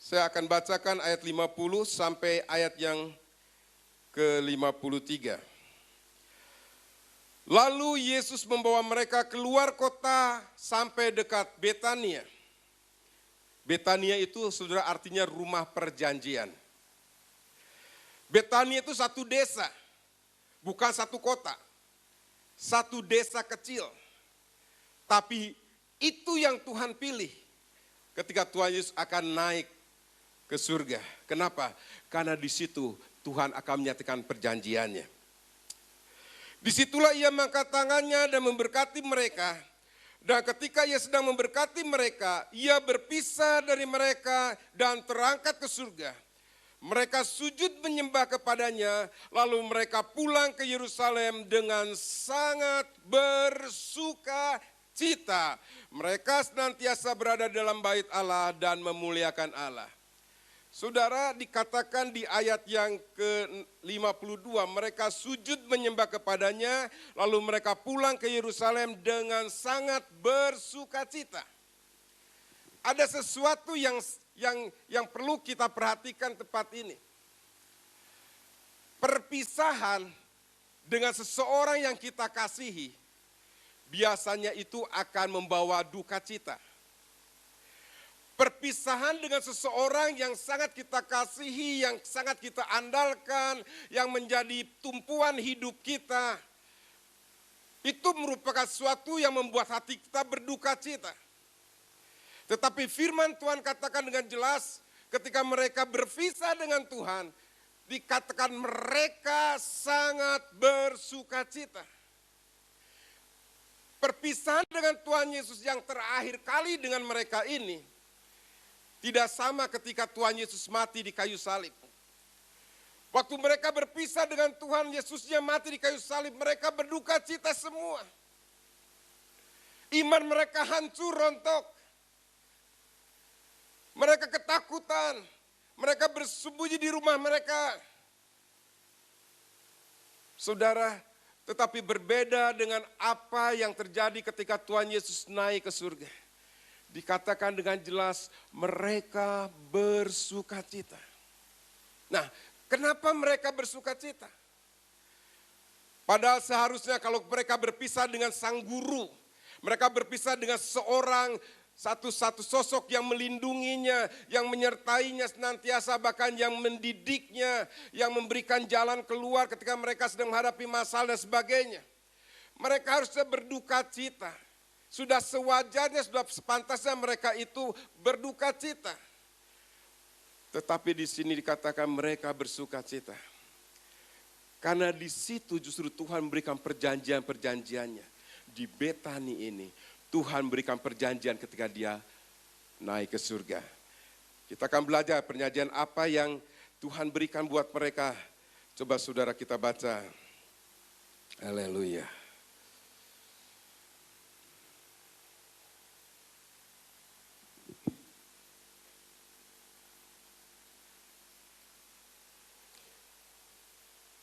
Saya akan bacakan ayat 50 sampai ayat yang ke-53. Lalu Yesus membawa mereka keluar kota sampai dekat Betania. Betania itu saudara artinya rumah perjanjian. Betania itu satu desa, bukan satu kota. Satu desa kecil. Tapi itu yang Tuhan pilih ketika Tuhan Yesus akan naik ke surga. Kenapa? Karena di situ Tuhan akan menyatakan perjanjiannya. Disitulah ia mengangkat tangannya dan memberkati mereka. Dan ketika ia sedang memberkati mereka, ia berpisah dari mereka dan terangkat ke surga. Mereka sujud menyembah kepadanya, lalu mereka pulang ke Yerusalem dengan sangat bersuka cita. Mereka senantiasa berada dalam bait Allah dan memuliakan Allah. Saudara, dikatakan di ayat yang ke-52, mereka sujud menyembah kepadanya, lalu mereka pulang ke Yerusalem dengan sangat bersukacita. Ada sesuatu yang perlu kita perhatikan tempat ini. Perpisahan dengan seseorang yang kita kasihi, biasanya itu akan membawa duka cita. Perpisahan dengan seseorang yang sangat kita kasihi, yang sangat kita andalkan, yang menjadi tumpuan hidup kita, itu merupakan sesuatu yang membuat hati kita berduka cita. Tetapi firman Tuhan katakan dengan jelas, ketika mereka berpisah dengan Tuhan, dikatakan mereka sangat bersuka cita. Perpisahan dengan Tuhan Yesus yang terakhir kali dengan mereka ini, tidak sama ketika Tuhan Yesus mati di kayu salib. Waktu mereka berpisah dengan Tuhan Yesusnya mati di kayu salib, mereka berduka cita semua. Iman mereka hancur rontok. Mereka ketakutan. Mereka bersembunyi di rumah mereka. Saudara, tetapi berbeda dengan apa yang terjadi ketika Tuhan Yesus naik ke surga. Dikatakan dengan jelas mereka bersukacita. Nah, kenapa mereka bersukacita? Padahal seharusnya kalau mereka berpisah dengan sang guru, mereka berpisah dengan seorang satu sosok yang melindunginya, yang menyertainya senantiasa, bahkan yang mendidiknya, yang memberikan jalan keluar ketika mereka sedang menghadapi masalah dan sebagainya. Mereka harusnya berduka cita. Sudah sewajarnya, sudah sepantasnya mereka itu berduka cita. Tetapi di sini dikatakan mereka bersuka cita. Karena di situ justru Tuhan memberikan perjanjian-perjanjiannya. Di Betani ini Tuhan berikan perjanjian ketika dia naik ke surga. Kita akan belajar perjanjian apa yang Tuhan berikan buat mereka. Coba saudara kita baca. Haleluya.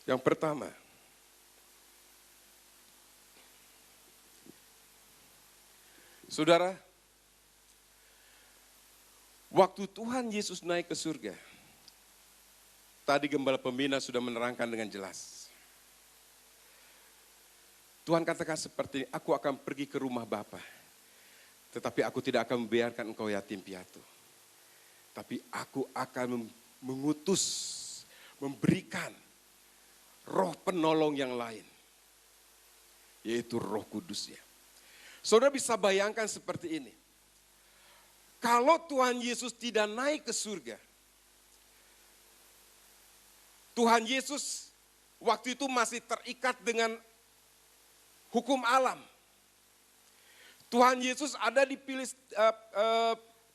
Yang pertama, saudara, waktu Tuhan Yesus naik ke surga, tadi gembala pembina sudah menerangkan dengan jelas. Tuhan katakan seperti ini, aku akan pergi ke rumah Bapa. Tetapi aku tidak akan membiarkan engkau yatim piatu. Tapi aku akan mengutus, memberikan roh penolong yang lain. Yaitu Roh Kudusnya. Saudara bisa bayangkan seperti ini. Kalau Tuhan Yesus tidak naik ke surga, Tuhan Yesus waktu itu masih terikat dengan hukum alam. Tuhan Yesus ada di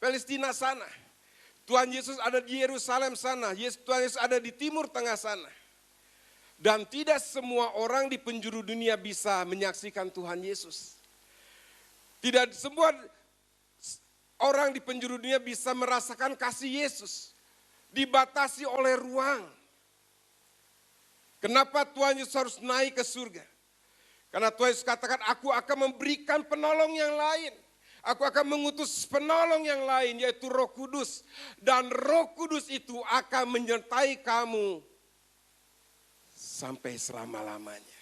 Palestina sana. Tuhan Yesus ada di Yerusalem sana. Tuhan Yesus ada di Timur Tengah sana. Dan tidak semua orang di penjuru dunia bisa menyaksikan Tuhan Yesus. Tidak semua orang di penjuru dunia bisa merasakan kasih Yesus. Dibatasi oleh ruang. Kenapa Tuhan Yesus harus naik ke surga? Karena Tuhan Yesus katakan, aku akan memberikan penolong yang lain. Aku akan mengutus penolong yang lain, yaitu Roh Kudus. Dan Roh Kudus itu akan menyertai kamu sampai selama-lamanya.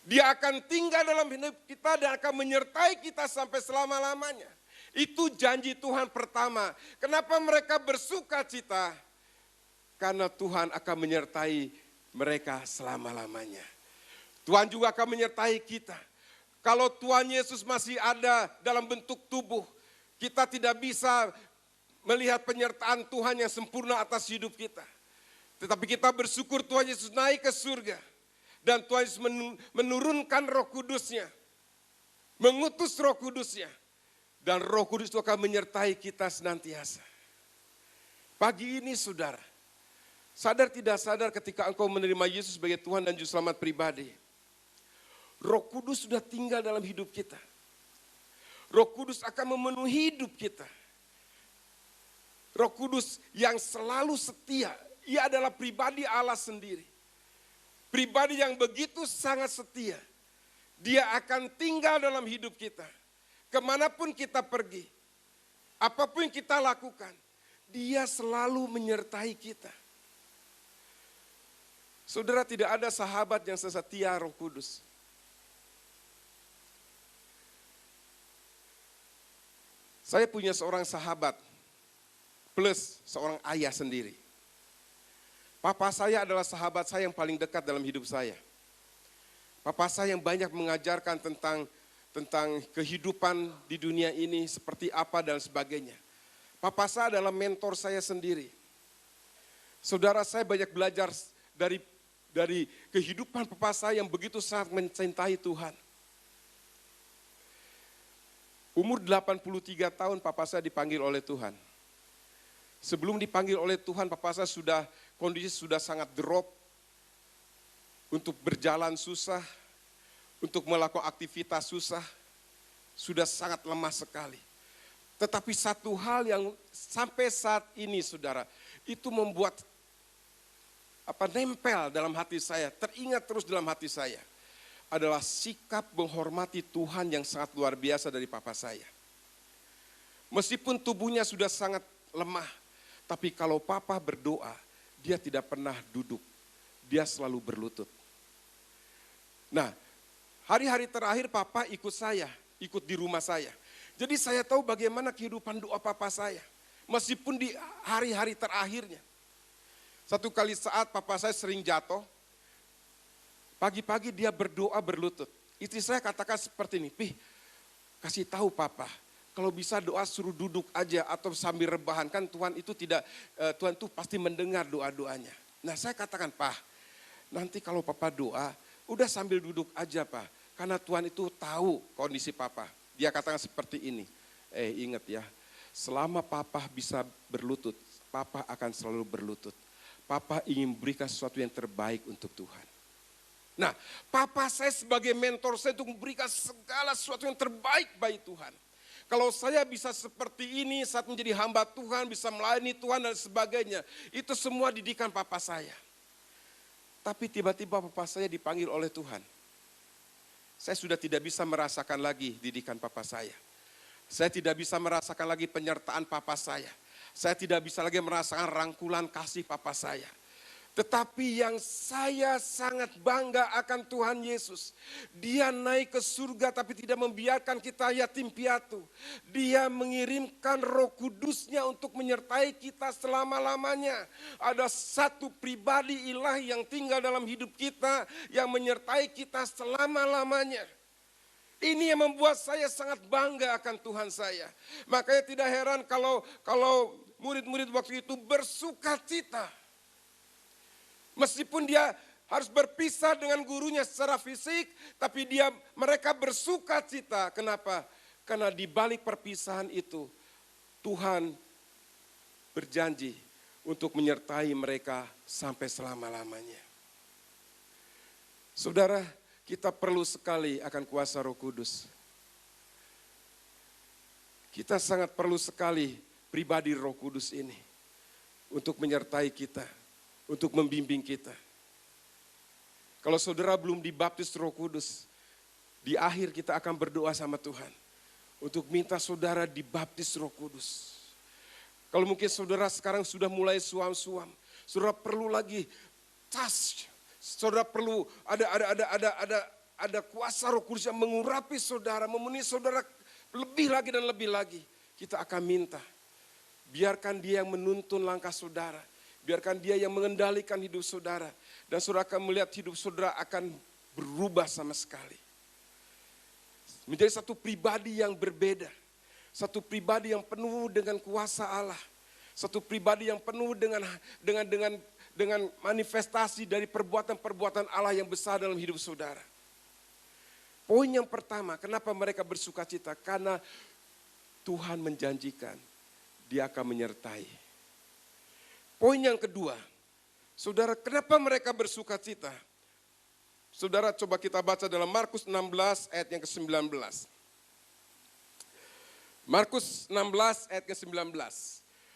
Dia akan tinggal dalam hidup kita dan akan menyertai kita sampai selama-lamanya. Itu janji Tuhan pertama. Kenapa mereka bersuka cita? Karena Tuhan akan menyertai mereka selama-lamanya. Tuhan juga akan menyertai kita. Kalau Tuhan Yesus masih ada dalam bentuk tubuh, kita tidak bisa melihat penyertaan Tuhan yang sempurna atas hidup kita. Tetapi kita bersyukur Tuhan Yesus naik ke surga. Dan Tuhan Yesus menurunkan Roh Kudusnya. Mengutus Roh Kudusnya. Dan Roh Kudus itu akan menyertai kita senantiasa. Pagi ini saudara, sadar tidak sadar ketika engkau menerima Yesus sebagai Tuhan dan Juru Selamat pribadi. Roh Kudus sudah tinggal dalam hidup kita. Roh Kudus akan memenuhi hidup kita. Roh Kudus yang selalu setia. Ia adalah pribadi Allah sendiri. Pribadi yang begitu sangat setia. Dia akan tinggal dalam hidup kita. Kemanapun kita pergi. Apapun yang kita lakukan. Dia selalu menyertai kita. Saudara, tidak ada sahabat yang sesetia Roh Kudus. Saya punya seorang sahabat plus seorang ayah sendiri. Papa saya adalah sahabat saya yang paling dekat dalam hidup saya. Papa saya yang banyak mengajarkan tentang kehidupan di dunia ini seperti apa dan sebagainya. Papa saya adalah mentor saya sendiri. Saudara, saya banyak belajar dari kehidupan papa saya yang begitu sangat mencintai Tuhan. Umur 83 tahun papa saya dipanggil oleh Tuhan. Sebelum dipanggil oleh Tuhan, papa saya kondisi sudah sangat drop. Untuk berjalan susah, untuk melakukan aktivitas susah, sudah sangat lemah sekali. Tetapi satu hal yang sampai saat ini saudara, itu membuat nempel dalam hati saya, teringat terus dalam hati saya. Adalah sikap menghormati Tuhan yang sangat luar biasa dari papa saya. Meskipun tubuhnya sudah sangat lemah, tapi kalau papa berdoa, dia tidak pernah duduk. Dia selalu berlutut. Nah, hari-hari terakhir papa ikut di rumah saya. Jadi saya tahu bagaimana kehidupan doa papa saya. Meskipun di hari-hari terakhirnya. Satu kali saat papa saya sering jatuh, pagi-pagi dia berdoa berlutut. Istri saya katakan seperti ini, Pih, kasih tahu papa, kalau bisa doa suruh duduk aja atau sambil rebahan, kan Tuhan itu pasti mendengar doa-doanya. Nah saya katakan, Pak, nanti kalau papa doa, udah sambil duduk aja Pak, karena Tuhan itu tahu kondisi papa. Dia katakan seperti ini, ingat ya, selama papa bisa berlutut, papa akan selalu berlutut. Papa ingin berikan sesuatu yang terbaik untuk Tuhan. Nah, papa saya sebagai mentor saya untuk memberikan segala sesuatu yang terbaik bagi Tuhan. Kalau saya bisa seperti ini saat menjadi hamba Tuhan, bisa melayani Tuhan dan sebagainya. Itu semua didikan papa saya. Tapi tiba-tiba papa saya dipanggil oleh Tuhan. Saya sudah tidak bisa merasakan lagi didikan papa saya. Saya tidak bisa merasakan lagi penyertaan papa saya. Saya tidak bisa lagi merasakan rangkulan kasih papa saya. Tetapi yang saya sangat bangga akan Tuhan Yesus. Dia naik ke surga tapi tidak membiarkan kita yatim piatu. Dia mengirimkan Roh Kudus-Nya untuk menyertai kita selama-lamanya. Ada satu pribadi ilahi yang tinggal dalam hidup kita, yang menyertai kita selama-lamanya. Ini yang membuat saya sangat bangga akan Tuhan saya. Makanya tidak heran kalau murid-murid waktu itu bersuka cita. Meskipun dia harus berpisah dengan gurunya secara fisik, tapi mereka bersuka cita. Kenapa? Karena di balik perpisahan itu, Tuhan berjanji untuk menyertai mereka sampai selama-lamanya. Saudara, kita perlu sekali akan kuasa Roh Kudus. Kita sangat perlu sekali pribadi Roh Kudus ini untuk menyertai kita, untuk membimbing kita. Kalau saudara belum dibaptis Roh Kudus, di akhir kita akan berdoa sama Tuhan untuk minta saudara dibaptis Roh Kudus. Kalau mungkin saudara sekarang sudah mulai suam-suam, saudara perlu lagi touch. Saudara perlu ada kuasa Roh Kudus yang mengurapi saudara, memenuhi saudara lebih lagi dan lebih lagi. Kita akan minta, biarkan Dia yang menuntun langkah saudara. Biarkan Dia yang mengendalikan hidup saudara. Dan saudara akan melihat hidup saudara akan berubah sama sekali. Menjadi satu pribadi yang berbeda. Satu pribadi yang penuh dengan kuasa Allah. Satu pribadi yang penuh dengan manifestasi dari perbuatan-perbuatan Allah yang besar dalam hidup saudara. Poin yang pertama, kenapa mereka bersuka cita? Karena Tuhan menjanjikan Dia akan menyertai. Poin yang kedua, saudara, kenapa mereka bersuka cita? Saudara, coba kita baca dalam Markus 16 ayat yang ke-19. Markus 16 ayat ke-19.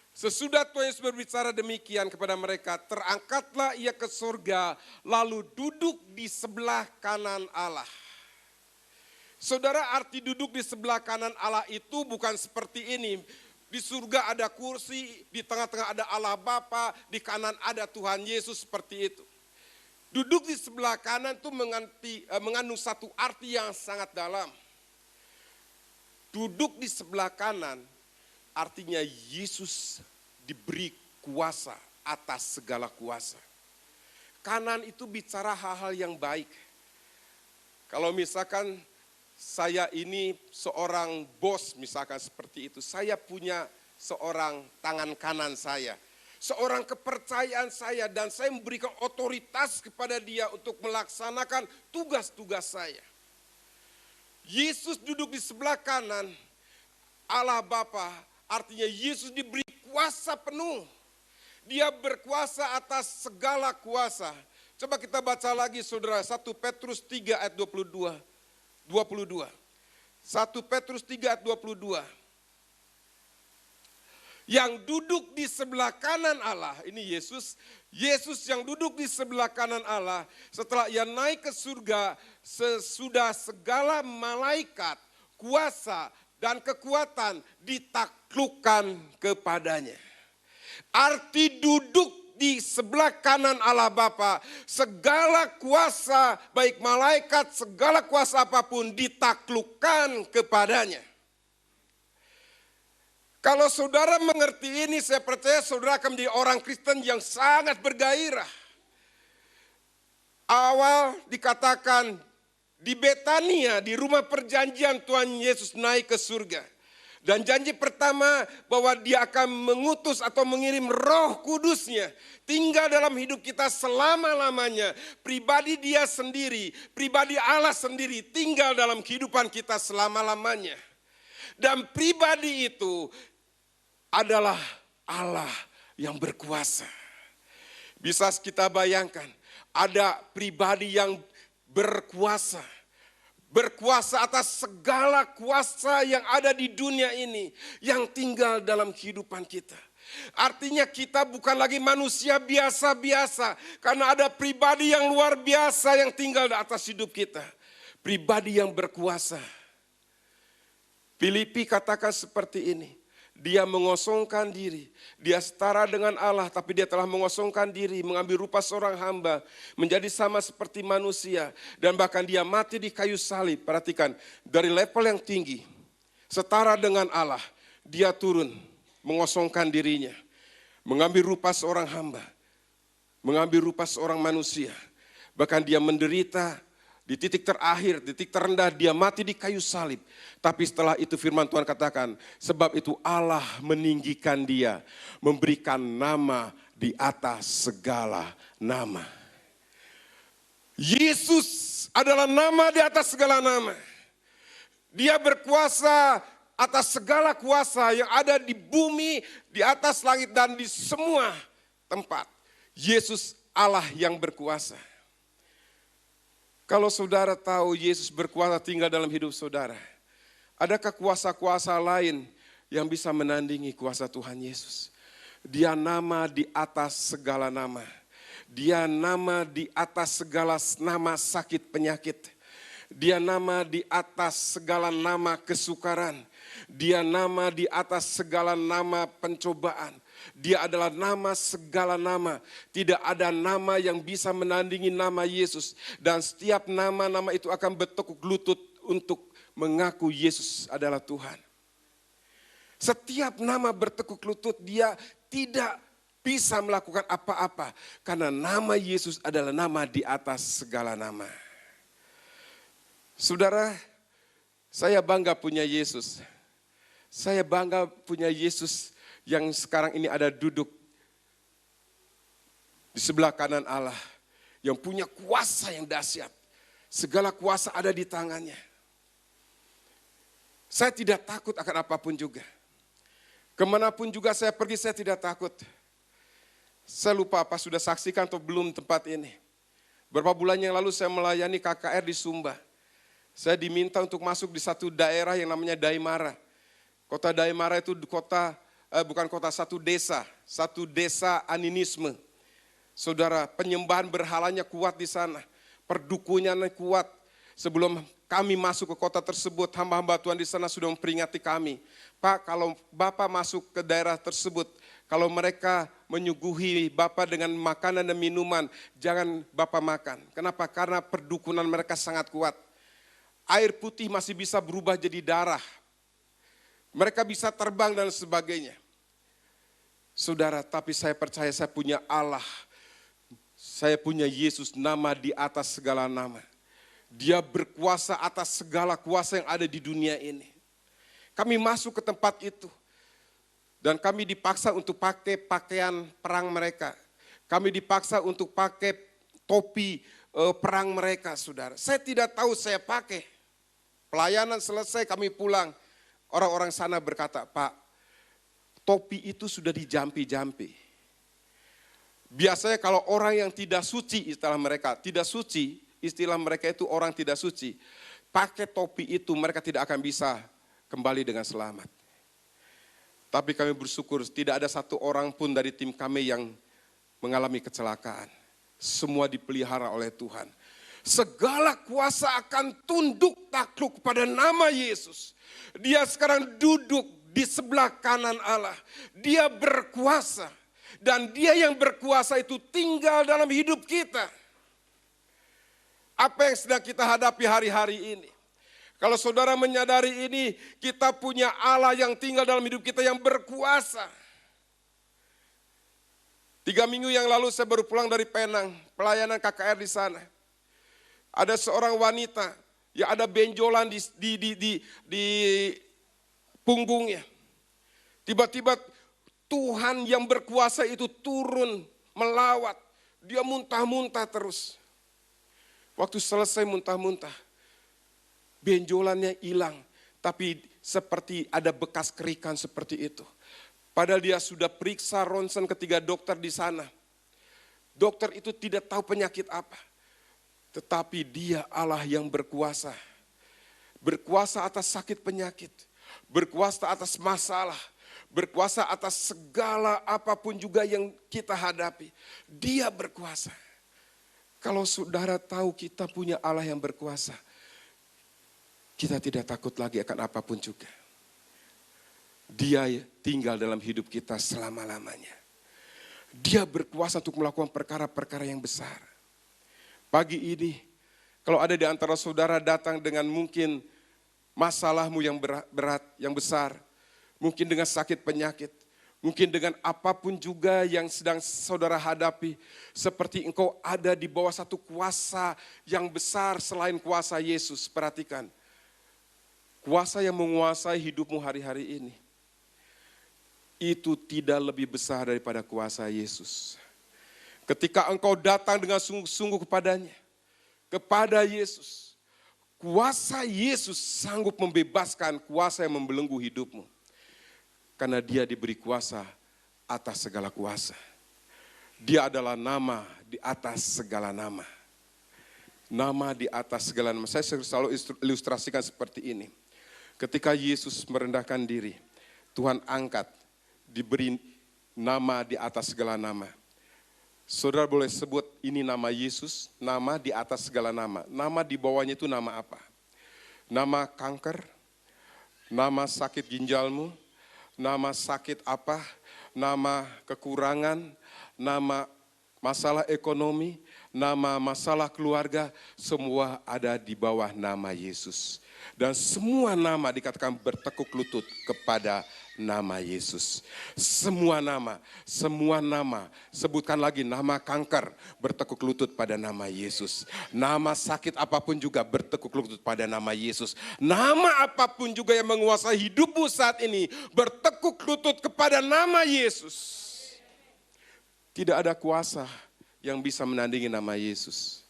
Sesudah Tuhan Yesus berbicara demikian kepada mereka, terangkatlah Ia ke surga, lalu duduk di sebelah kanan Allah. Saudara, arti duduk di sebelah kanan Allah itu bukan seperti ini. Di surga ada kursi, di tengah-tengah ada Allah Bapa, di kanan ada Tuhan Yesus, seperti itu. Duduk di sebelah kanan itu mengandung satu arti yang sangat dalam. Duduk di sebelah kanan artinya Yesus diberi kuasa atas segala kuasa. Kanan itu bicara hal-hal yang baik. Kalau misalkan saya ini seorang bos, misalkan seperti itu. Saya punya seorang tangan kanan saya. Seorang kepercayaan saya, dan saya memberikan otoritas kepada dia untuk melaksanakan tugas-tugas saya. Yesus duduk di sebelah kanan Allah Bapa, artinya Yesus diberi kuasa penuh. Dia berkuasa atas segala kuasa. Coba kita baca lagi saudara, 1 Petrus 3 ayat 22. 1 Petrus 3 ayat 22. Yang duduk di sebelah kanan Allah, ini Yesus yang duduk di sebelah kanan Allah setelah Ia naik ke surga, sesudah segala malaikat, kuasa dan kekuatan ditaklukkan kepadanya. Arti duduk di sebelah kanan Allah Bapa, segala kuasa, baik malaikat, segala kuasa apapun ditaklukkan kepadanya. Kalau saudara mengerti ini, saya percaya saudara akan menjadi orang Kristen yang sangat bergairah. Awal dikatakan di Betania, di rumah perjanjian Tuhan Yesus naik ke surga. Dan janji pertama bahwa Dia akan mengutus atau mengirim Roh Kudus-Nya tinggal dalam hidup kita selama-lamanya. Pribadi Dia sendiri, pribadi Allah sendiri tinggal dalam kehidupan kita selama-lamanya. Dan pribadi itu adalah Allah yang berkuasa. Bisa kita bayangkan, ada pribadi yang berkuasa. Berkuasa atas segala kuasa yang ada di dunia ini, yang tinggal dalam kehidupan kita. Artinya kita bukan lagi manusia biasa-biasa, karena ada pribadi yang luar biasa yang tinggal di atas hidup kita. Pribadi yang berkuasa. Filipi katakan seperti ini, dia mengosongkan diri. Dia setara dengan Allah, tapi dia telah mengosongkan diri, mengambil rupa seorang hamba, menjadi sama seperti manusia. Dan bahkan dia mati di kayu salib. Perhatikan, dari level yang tinggi, setara dengan Allah, dia turun, mengosongkan dirinya. Mengambil rupa seorang hamba, mengambil rupa seorang manusia. Bahkan dia menderita di titik terakhir, di titik terendah, dia mati di kayu salib. Tapi setelah itu firman Tuhan katakan, sebab itu Allah meninggikan dia, memberikan nama di atas segala nama. Yesus adalah nama di atas segala nama. Dia berkuasa atas segala kuasa yang ada di bumi, di atas langit dan di semua tempat. Yesus Allah yang berkuasa. Kalau saudara tahu Yesus berkuasa tinggal dalam hidup saudara, adakah kuasa-kuasa lain yang bisa menandingi kuasa Tuhan Yesus? Dia nama di atas segala nama. Dia nama di atas segala nama sakit penyakit. Dia nama di atas segala nama kesukaran. Dia nama di atas segala nama pencobaan. Dia adalah nama segala nama. Tidak ada nama yang bisa menandingi nama Yesus. Dan setiap nama-nama itu akan bertekuk lutut untuk mengaku Yesus adalah Tuhan. Setiap nama bertekuk lutut, dia tidak bisa melakukan apa-apa. Karena nama Yesus adalah nama di atas segala nama. Saudara, saya bangga punya Yesus. Saya bangga punya Yesus yang sekarang ini ada duduk di sebelah kanan Allah. Yang punya kuasa yang dahsyat. Segala kuasa ada di tangannya. Saya tidak takut akan apapun juga. Kemanapun juga saya pergi, saya tidak takut. Saya lupa apa sudah saksikan atau belum tempat ini. Beberapa bulan yang lalu saya melayani KKR di Sumba. Saya diminta untuk masuk di satu daerah yang namanya Daimara. Kota Daimara itu satu desa animisme. Saudara, penyembahan berhalanya kuat di sana. Perdukunannya kuat. Sebelum kami masuk ke kota tersebut, hamba-hamba Tuhan di sana sudah memperingati kami. Pak, kalau Bapak masuk ke daerah tersebut, kalau mereka menyuguhi Bapak dengan makanan dan minuman, jangan Bapak makan. Kenapa? Karena perdukunan mereka sangat kuat. Air putih masih bisa berubah jadi darah. Mereka bisa terbang dan sebagainya. Saudara, tapi saya percaya saya punya Allah. Saya punya Yesus, nama di atas segala nama. Dia berkuasa atas segala kuasa yang ada di dunia ini. Kami masuk ke tempat itu. Dan kami dipaksa untuk pakai pakaian perang mereka. Kami dipaksa untuk pakai topi perang mereka, saudara. Saya tidak tahu saya pakai. Pelayanan selesai kami pulang. Orang-orang sana berkata, Pak, topi itu sudah dijampi-jampi. Biasanya kalau orang yang tidak suci, istilah mereka, tidak suci, istilah mereka itu orang tidak suci. Pakai topi itu mereka tidak akan bisa kembali dengan selamat. Tapi kami bersyukur tidak ada satu orang pun dari tim kami yang mengalami kecelakaan. Semua dipelihara oleh Tuhan. Segala kuasa akan tunduk takluk kepada nama Yesus. Dia sekarang duduk di sebelah kanan Allah. Dia berkuasa. Dan dia yang berkuasa itu tinggal dalam hidup kita. Apa yang sedang kita hadapi hari-hari ini? Kalau saudara menyadari ini, kita punya Allah yang tinggal dalam hidup kita yang berkuasa. 3 minggu yang lalu saya baru pulang dari Penang, pelayanan KKR di sana. Ada seorang wanita yang ada benjolan di punggungnya. Tiba-tiba Tuhan yang berkuasa itu turun melawat. Dia muntah-muntah terus. Waktu selesai muntah-muntah, benjolannya hilang. Tapi seperti ada bekas kerikan seperti itu. Padahal dia sudah periksa ronsen ketiga dokter di sana. Dokter itu tidak tahu penyakit apa. Tetapi dia Allah yang berkuasa. Berkuasa atas sakit penyakit. Berkuasa atas masalah. Berkuasa atas segala apapun juga yang kita hadapi. Dia berkuasa. Kalau saudara tahu kita punya Allah yang berkuasa, kita tidak takut lagi akan apapun juga. Dia tinggal dalam hidup kita selama-lamanya. Dia berkuasa untuk melakukan perkara-perkara yang besar. Pagi ini, kalau ada di antara saudara datang dengan mungkin masalahmu yang berat, yang besar, mungkin dengan sakit penyakit, mungkin dengan apapun juga yang sedang saudara hadapi, seperti engkau ada di bawah satu kuasa yang besar selain kuasa Yesus. Perhatikan, kuasa yang menguasai hidupmu hari-hari ini, itu tidak lebih besar daripada kuasa Yesus. Ketika engkau datang dengan sungguh-sungguh kepada Yesus, kuasa Yesus sanggup membebaskan kuasa yang membelenggu hidupmu. Karena dia diberi kuasa atas segala kuasa. Dia adalah nama di atas segala nama. Nama di atas segala nama. Saya selalu ilustrasikan seperti ini. Ketika Yesus merendahkan diri, Tuhan angkat, diberi nama di atas segala nama. Saudara boleh sebut ini nama Yesus, nama di atas segala nama. Nama di bawahnya itu nama apa? Nama kanker, nama sakit ginjalmu, nama sakit apa, nama kekurangan, nama masalah ekonomi, nama masalah keluarga, semua ada di bawah nama Yesus. Dan semua nama dikatakan bertekuk lutut kepada nama Yesus. Semua nama, sebutkan lagi nama kanker, bertekuk lutut pada nama Yesus. Nama sakit apapun juga bertekuk lutut pada nama Yesus. Nama apapun juga yang menguasai hidupmu saat ini, bertekuk lutut kepada nama Yesus. Tidak ada kuasa yang bisa menandingi nama Yesus.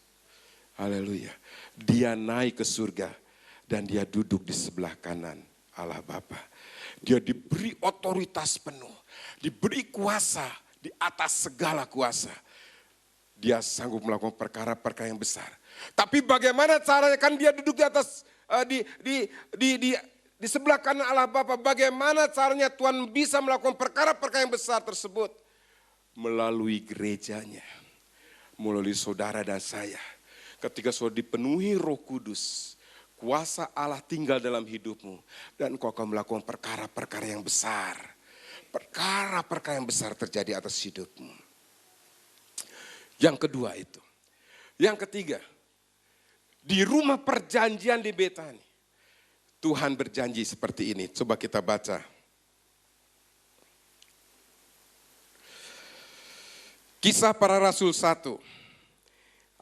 Haleluya. Dia naik ke surga dan dia duduk di sebelah kanan Allah Bapa. Dia diberi otoritas penuh, diberi kuasa di atas segala kuasa. Dia sanggup melakukan perkara-perkara yang besar. Tapi bagaimana caranya? Kan dia duduk di atas di sebelah kanan Allah Bapa. Bagaimana caranya Tuhan bisa melakukan perkara-perkara yang besar tersebut? Melalui gerejanya, melalui saudara dan saya. Ketika saudara dipenuhi Roh Kudus, kuasa Allah tinggal dalam hidupmu. Dan engkau akan melakukan perkara-perkara yang besar. Perkara-perkara yang besar terjadi atas hidupmu. Yang kedua itu. Yang ketiga. Di rumah perjanjian di Betani. Tuhan berjanji seperti ini. Coba kita baca. Kisah Para Rasul 1.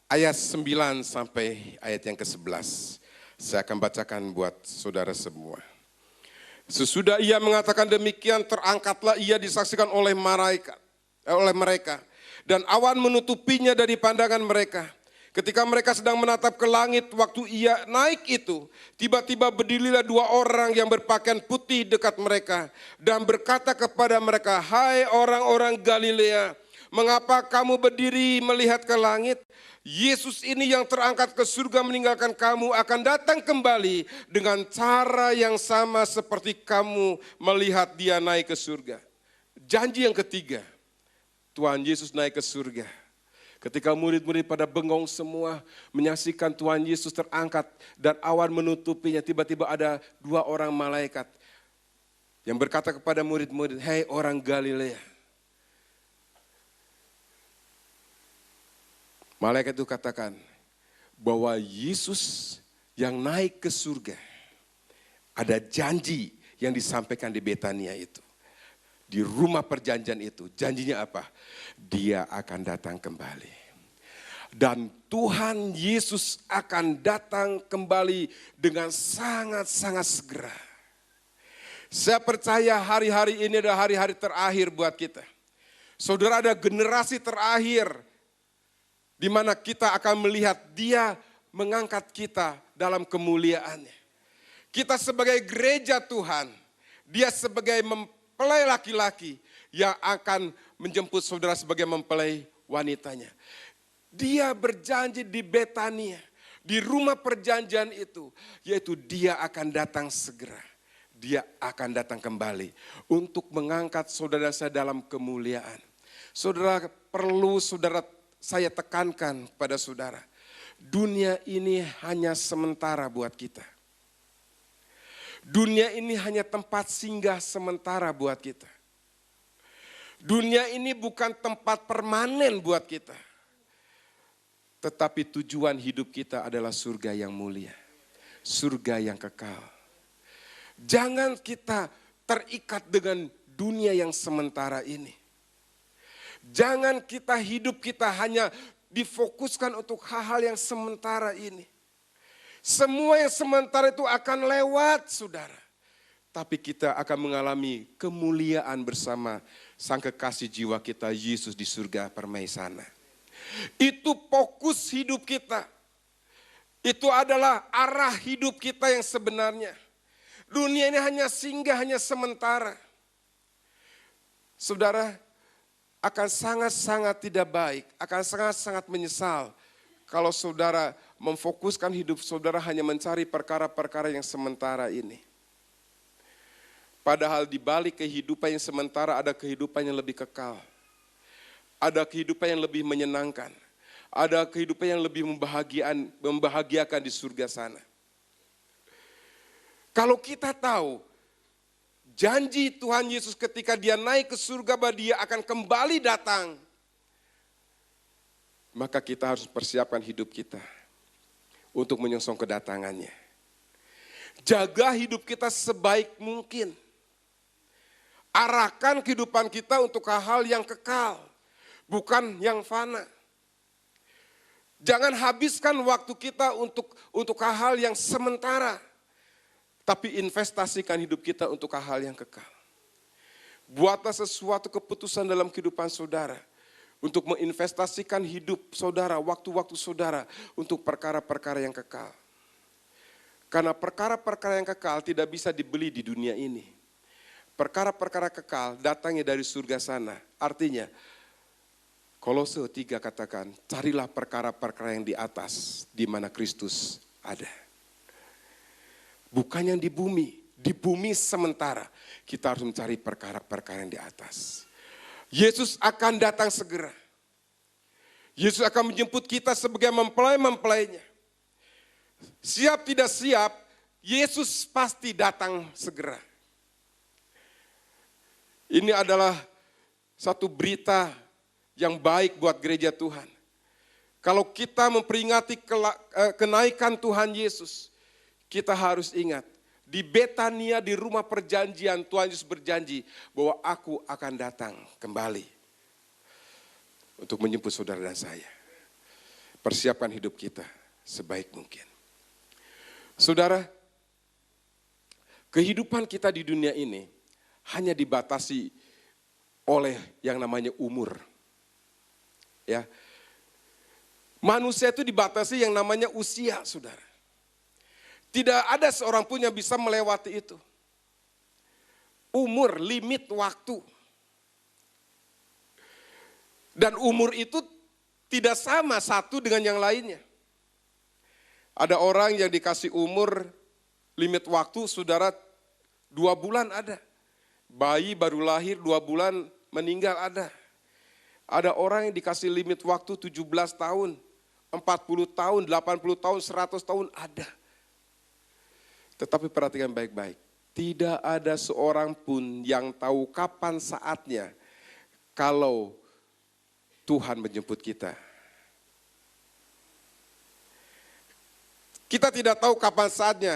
Ayat 9 sampai ayat yang ke-11. Saya akan bacakan buat saudara semua. Sesudah ia mengatakan demikian, terangkatlah ia disaksikan oleh mereka. Dan awan menutupinya dari pandangan mereka. Ketika mereka sedang menatap ke langit, waktu ia naik itu, tiba-tiba berdirilah dua orang yang berpakaian putih dekat mereka. Dan berkata kepada mereka, hai orang-orang Galilea, mengapa kamu berdiri melihat ke langit? Yesus ini yang terangkat ke surga meninggalkan kamu akan datang kembali dengan cara yang sama seperti kamu melihat dia naik ke surga. Janji yang ketiga, Tuhan Yesus naik ke surga. Ketika murid-murid pada bengong semua menyaksikan Tuhan Yesus terangkat dan awan menutupinya, tiba-tiba ada dua orang malaikat yang berkata kepada murid-murid, hei orang Galilea. Malaikat itu katakan bahwa Yesus yang naik ke surga, ada janji yang disampaikan di Betania itu. Di rumah perjanjian itu, janjinya apa? Dia akan datang kembali. Dan Tuhan Yesus akan datang kembali dengan sangat-sangat segera. Saya percaya hari-hari ini adalah hari-hari terakhir buat kita. Saudara, ada generasi terakhir di mana kita akan melihat dia mengangkat kita dalam kemuliaannya. Kita sebagai gereja Tuhan, dia sebagai mempelai laki-laki yang akan menjemput saudara sebagai mempelai wanitanya. Dia berjanji di Betania, di rumah perjanjian itu, yaitu dia akan datang segera. Dia akan datang kembali untuk mengangkat saudara saya dalam kemuliaan. Saudara, perlu saya tekankan pada saudara, dunia ini hanya sementara buat kita. Dunia ini hanya tempat singgah sementara buat kita. Dunia ini bukan tempat permanen buat kita. Tetapi tujuan hidup kita adalah surga yang mulia. Surga yang kekal. Jangan kita terikat dengan dunia yang sementara ini. Jangan hidup kita hanya difokuskan untuk hal-hal yang sementara ini. Semua yang sementara itu akan lewat, saudara. Tapi kita akan mengalami kemuliaan bersama Sang Kekasih jiwa kita, Yesus di surga permaisana. Itu fokus hidup kita. Itu adalah arah hidup kita yang sebenarnya. Dunia ini hanya singgah, hanya sementara. Saudara, akan sangat-sangat tidak baik, akan sangat-sangat menyesal kalau saudara memfokuskan hidup saudara hanya mencari perkara-perkara yang sementara ini. Padahal di balik kehidupan yang sementara ada kehidupan yang lebih kekal. Ada kehidupan yang lebih menyenangkan. Ada kehidupan yang lebih membahagiakan di surga sana. Kalau kita tahu janji Tuhan Yesus ketika dia naik ke surga bahwa dia akan kembali datang, maka kita harus persiapkan hidup kita untuk menyongsong kedatangannya. Jaga hidup kita sebaik mungkin. Arahkan kehidupan kita untuk hal-hal yang kekal, bukan yang fana. Jangan habiskan waktu kita untuk hal-hal yang sementara, tapi investasikan hidup kita untuk hal-hal yang kekal. Buatlah sesuatu keputusan dalam kehidupan saudara untuk menginvestasikan hidup saudara, waktu-waktu saudara untuk perkara-perkara yang kekal. Karena perkara-perkara yang kekal tidak bisa dibeli di dunia ini. Perkara-perkara kekal datangnya dari surga sana. Artinya, Kolose 3 katakan, carilah perkara-perkara yang di atas, di mana Kristus ada. Bukan yang di bumi sementara. Kita harus mencari perkara-perkara yang di atas. Yesus akan datang segera. Yesus akan menjemput kita sebagai mempelai-mempelainya. Siap tidak siap, Yesus pasti datang segera. Ini adalah satu berita yang baik buat gereja Tuhan. Kalau kita memperingati kenaikan Tuhan Yesus, kita harus ingat, di Betania, di rumah perjanjian, Tuhan Yesus berjanji bahwa aku akan datang kembali untuk menjemput saudara dan saya. Persiapkan hidup kita sebaik mungkin. Saudara, kehidupan kita di dunia ini hanya dibatasi oleh yang namanya umur. Ya. Manusia itu dibatasi yang namanya usia, saudara. Tidak ada seorang pun yang bisa melewati itu. Umur, limit waktu. Dan umur itu tidak sama satu dengan yang lainnya. Ada orang yang dikasih umur, limit waktu, saudara, 2 bulan ada. Bayi baru lahir 2 bulan meninggal ada. Ada orang yang dikasih limit waktu 17 tahun, 40 tahun, 80 tahun, 100 tahun ada. Tetapi perhatikan baik-baik. Tidak ada seorang pun yang tahu kapan saatnya kalau Tuhan menjemput kita. Kita tidak tahu kapan saatnya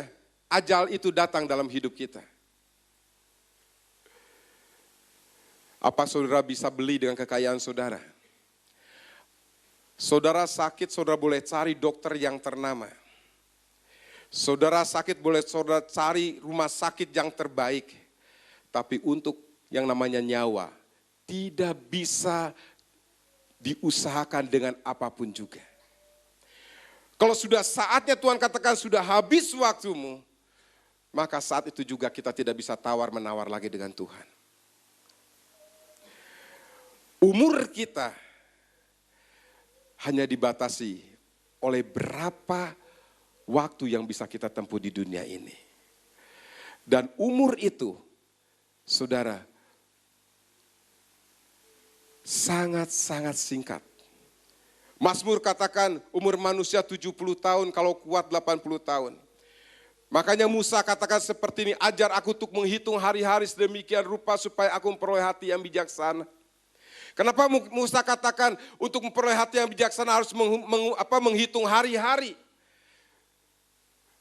ajal itu datang dalam hidup kita. Apa saudara bisa beli dengan kekayaan saudara? Saudara sakit, saudara boleh cari dokter yang ternama. Saudara sakit, boleh saudara cari rumah sakit yang terbaik. Tapi untuk yang namanya nyawa, tidak bisa diusahakan dengan apapun juga. Kalau sudah saatnya Tuhan katakan sudah habis waktumu, maka saat itu juga kita tidak bisa tawar-menawar lagi dengan Tuhan. Umur kita hanya dibatasi oleh berapa waktu yang bisa kita tempuh di dunia ini. Dan umur itu, saudara, sangat-sangat singkat. Mazmur katakan umur manusia 70 tahun, kalau kuat 80 tahun. Makanya Musa katakan seperti ini, ajar aku untuk menghitung hari-hari sedemikian rupa supaya aku memperoleh hati yang bijaksana. Kenapa Musa katakan untuk memperoleh hati yang bijaksana harus menghitung hari-hari?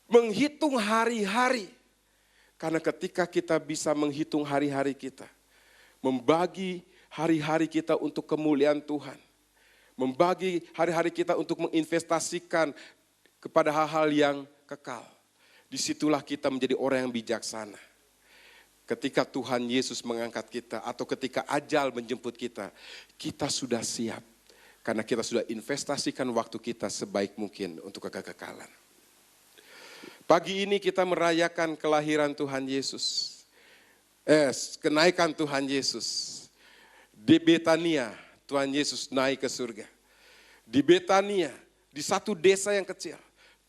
Menghitung hari-hari. Karena ketika kita bisa menghitung hari-hari kita, membagi hari-hari kita untuk kemuliaan Tuhan, membagi hari-hari kita untuk menginvestasikan kepada hal-hal yang kekal. Disitulah kita menjadi orang yang bijaksana. Ketika Tuhan Yesus mengangkat kita atau ketika ajal menjemput kita, kita sudah siap. Karena kita sudah investasikan waktu kita sebaik mungkin untuk kekekalan. Pagi ini kita merayakan kelahiran Tuhan Yesus. Kenaikan Tuhan Yesus. Di Betania, Tuhan Yesus naik ke surga. Di Betania, di satu desa yang kecil.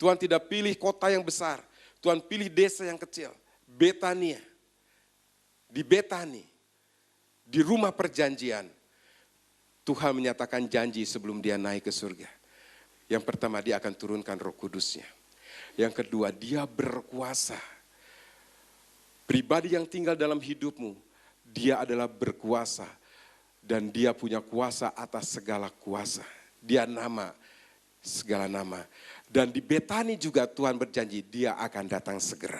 Tuhan tidak pilih kota yang besar. Tuhan pilih desa yang kecil, Betania. Di Betani, di rumah perjanjian, Tuhan menyatakan janji sebelum dia naik ke surga. Yang pertama, dia akan turunkan Roh Kudusnya. Yang kedua, dia berkuasa. Pribadi yang tinggal dalam hidupmu, dia adalah berkuasa. Dan dia punya kuasa atas segala kuasa. Dia nama, segala nama. Dan di Betani juga Tuhan berjanji dia akan datang segera.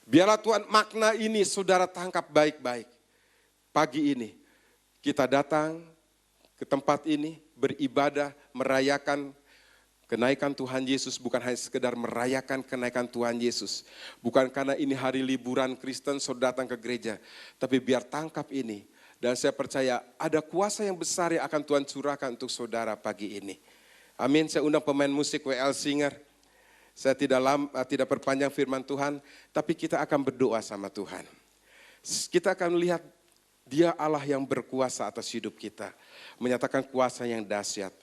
Biarlah Tuhan makna ini saudara tangkap baik-baik. Pagi ini kita datang ke tempat ini beribadah, merayakan kenaikan Tuhan Yesus. Bukan hanya sekedar merayakan kenaikan Tuhan Yesus. Bukan karena ini hari liburan Kristen saudara datang ke gereja. Tapi biar tangkap ini. Dan saya percaya ada kuasa yang besar yang akan Tuhan curahkan untuk saudara pagi ini. Amin, saya undang pemain musik WL Singer. Saya tidak perpanjang firman Tuhan, tapi kita akan berdoa sama Tuhan. Kita akan melihat dia Allah yang berkuasa atas hidup kita. Menyatakan kuasa yang dahsyat.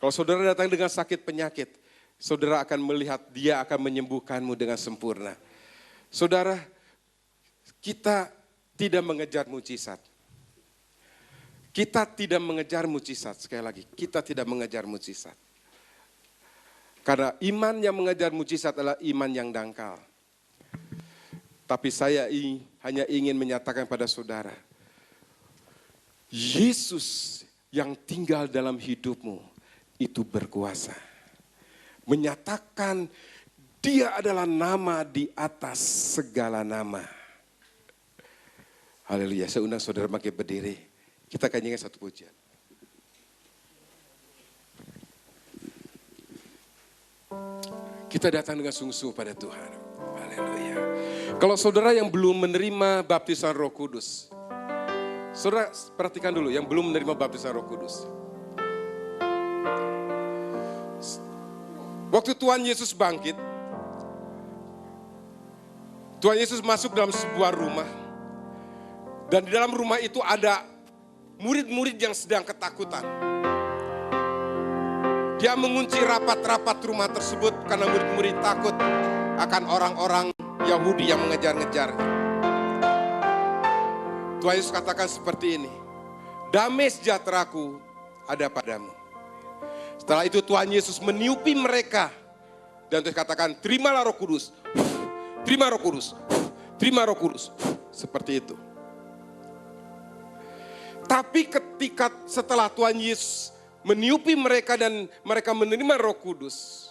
Kalau saudara datang dengan sakit penyakit, saudara akan melihat dia akan menyembuhkanmu dengan sempurna. Saudara, kita tidak mengejar mujizat. Kita tidak mengejar mujizat, sekali lagi, kita tidak mengejar mujizat. Karena iman yang mengejar mujizat adalah iman yang dangkal. Tapi saya hanya ingin menyatakan pada saudara, Yesus yang tinggal dalam hidupmu itu berkuasa. Menyatakan dia adalah nama di atas segala nama. Haleluya, saya undang saudara bangkit berdiri. Kita akan nyanyikan satu pujian. Kita datang dengan sungguh-sungguh pada Tuhan. Haleluya. Kalau saudara yang belum menerima baptisan Roh Kudus, saudara perhatikan dulu yang belum menerima baptisan Roh Kudus. Waktu Tuhan Yesus bangkit, Tuhan Yesus masuk dalam sebuah rumah. Dan di dalam rumah itu ada murid-murid yang sedang ketakutan. Dia mengunci rapat-rapat rumah tersebut karena murid-murid takut akan orang-orang Yahudi yang mengejar-ngejar. Tuhan Yesus katakan seperti ini, damai sejahteraku ada padamu. Setelah itu Tuhan Yesus meniupi mereka dan Tuhan katakan, terimalah Roh Kudus, terima Roh Kudus, terima Roh Kudus, seperti itu. Tapi ketika setelah Tuhan Yesus meniupi mereka dan mereka menerima Roh Kudus,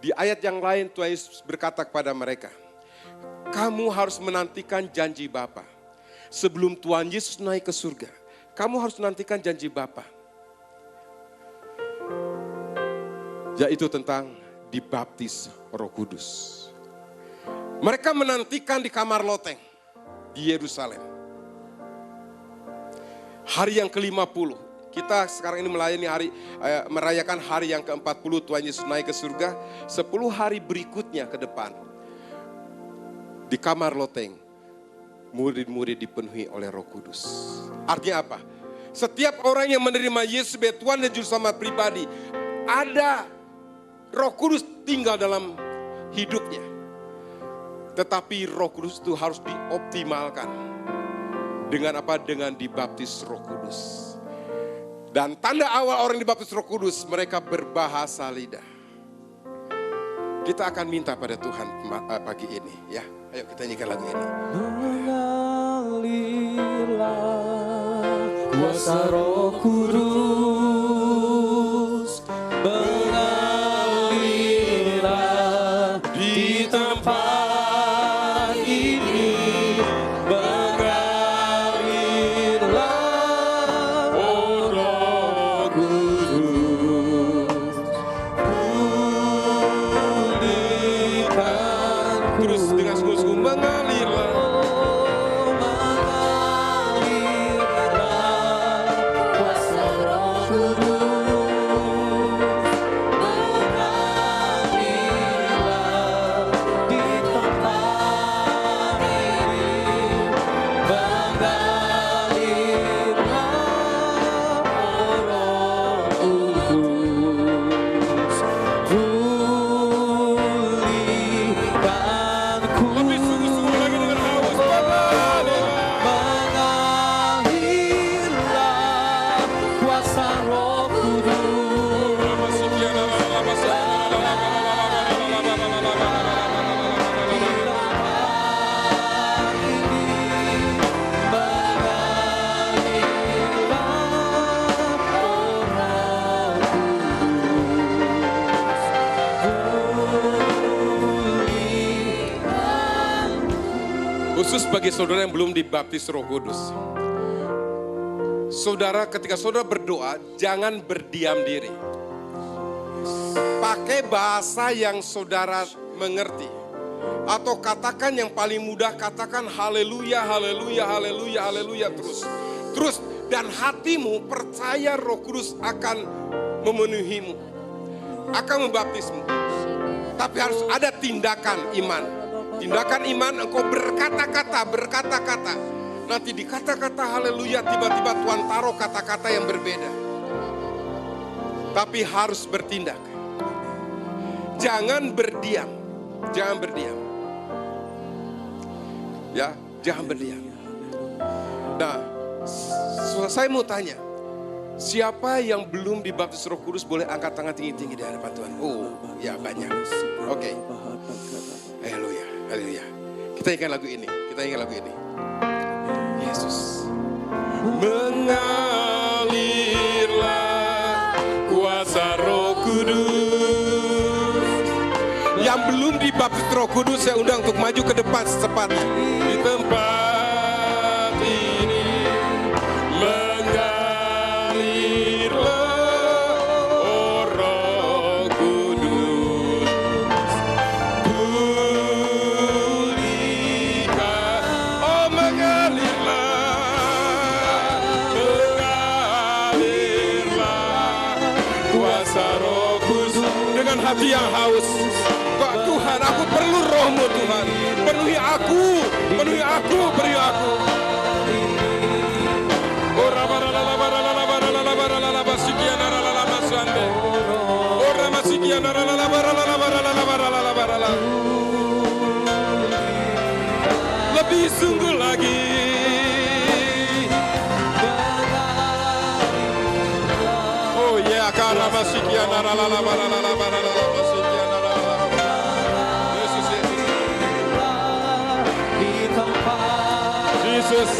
di ayat yang lain Tuhan Yesus berkata kepada mereka, kamu harus menantikan janji Bapa. Sebelum Tuhan Yesus naik ke surga, kamu harus menantikan janji Bapa. Yaitu tentang dibaptis Roh Kudus. Mereka menantikan di kamar loteng di Yerusalem. Hari yang ke-50. Kita sekarang ini merayakan hari yang ke-40 Tuhan Yesus naik ke surga. 10 hari berikutnya ke depan. Di kamar loteng, murid-murid dipenuhi oleh Roh Kudus. Artinya apa? Setiap orang yang menerima Yesus sebagai Tuhan dan Juru Selamat pribadi, ada Roh Kudus tinggal dalam hidupnya. Tetapi Roh Kudus itu harus dioptimalkan. Dengan apa? Dengan dibaptis Roh Kudus. Dan tanda awal orang dibaptis Roh Kudus, mereka berbahasa lidah. Kita akan minta pada Tuhan pagi ini, ya. Ayo kita nyanyikan lagu ini. Mengalirlah kuasa Roh Kudus, mengalirlah di tempat ini, mengalirlah oh Roh Kudus, pulihkan Terus dengan sungguh-sungguh mengalirlah. Lebih sungguh-sungguh lagi dengan haus. Mengalirlah kuasa Roh Kudus, Khusus bagi saudara yang belum dibaptis Roh Kudus. Saudara, ketika saudara berdoa, jangan berdiam diri. Pakai bahasa yang saudara mengerti. Atau katakan yang paling mudah, katakan haleluya, haleluya, haleluya, haleluya terus. Terus, dan hatimu percaya Roh Kudus akan memenuhimu. Akan membaptismu. Tapi harus ada tindakan iman. Tindakan iman, engkau berkata-kata. Nanti di kata-kata haleluya tiba-tiba Tuhan taruh kata-kata yang berbeda. Tapi harus bertindak. Jangan berdiam. Ya, jangan berdiam. Nah, saya mau tanya. Siapa yang belum dibaptis Roh Kudus boleh angkat tangan tinggi-tinggi di hadapan Tuhan? Oh, ya banyak. Oke. Haleluya. Haleluya. Kita nyanyikan lagu ini. Yesus. Mengalirlah kuasa Roh Kudus. Yang belum dibaptis Roh Kudus saya undang untuk maju ke depan secepatnya. Di tempat ini mengalirlah oh Roh Kudus. Dengan hati yang haus, kok Tuhan, aku perlu Roh-Mu Tuhan, penuhi aku, beri aku. Lebih sungguh lagi. Oh ya, karena masikian Jesus.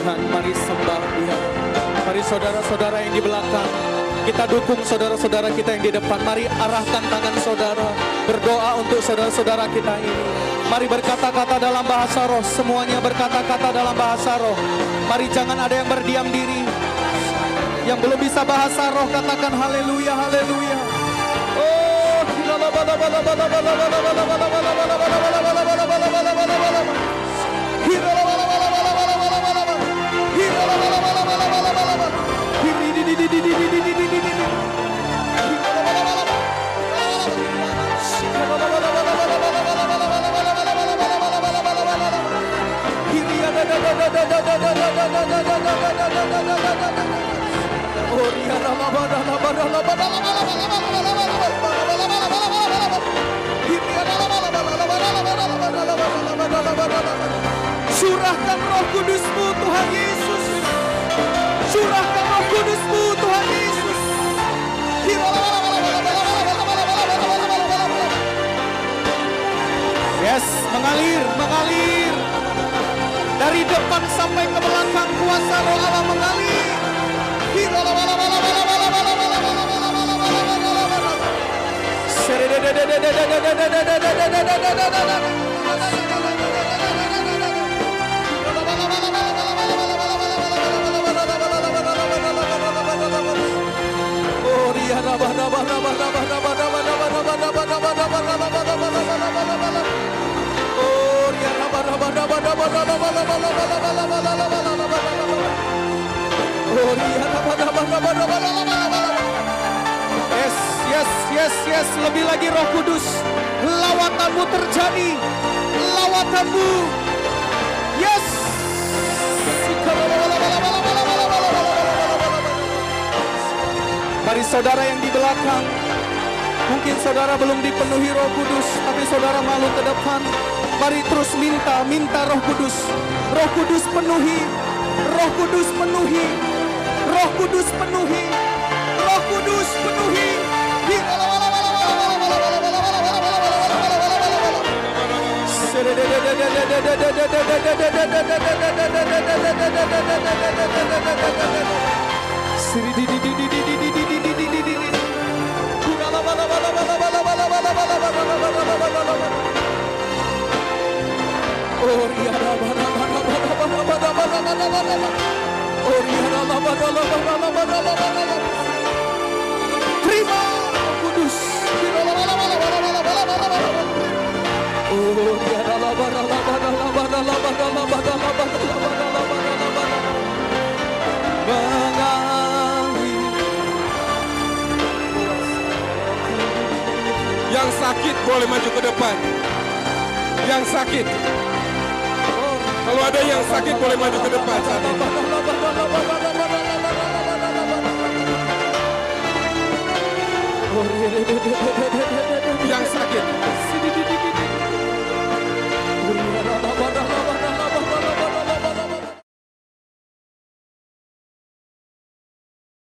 Mari sembah Dia. Mari saudara-saudara yang di belakang, kita dukung saudara-saudara kita yang di depan. Mari arahkan tangan saudara, berdoa untuk saudara-saudara kita ini. Mari berkata-kata dalam bahasa roh, semuanya berkata-kata dalam bahasa roh. Mari jangan ada yang berdiam diri. Yang belum bisa bahasa roh katakan haleluya, haleluya. Oh, Curahkan Roh Kudus-Mu Tuhan Yesus. Curahkan Roh Kudus-Mu Tuhan Yesus. Yes, mengalir, mengalir. Dari depan sampai ke belakang kuasa Roh Allah mengalir. Yes, yes, yes, yes. Lebih lagi Roh Kudus. Lawatanmu terjadi. Lawatanmu. Yes. Mari saudara yang di belakang. Mungkin saudara belum dipenuhi Roh Kudus, tapi saudara malu ke depan. Mari terus minta Roh Kudus. Roh Kudus penuhi. Roh Kudus penuhi. Roh Kudus penuhi. Roh Kudus penuhi. Terima Kudus. Yang sakit boleh maju ke depan. Yang sakit. Kalau ada yang sakit boleh maju ke depan saat ini. Yang sakit.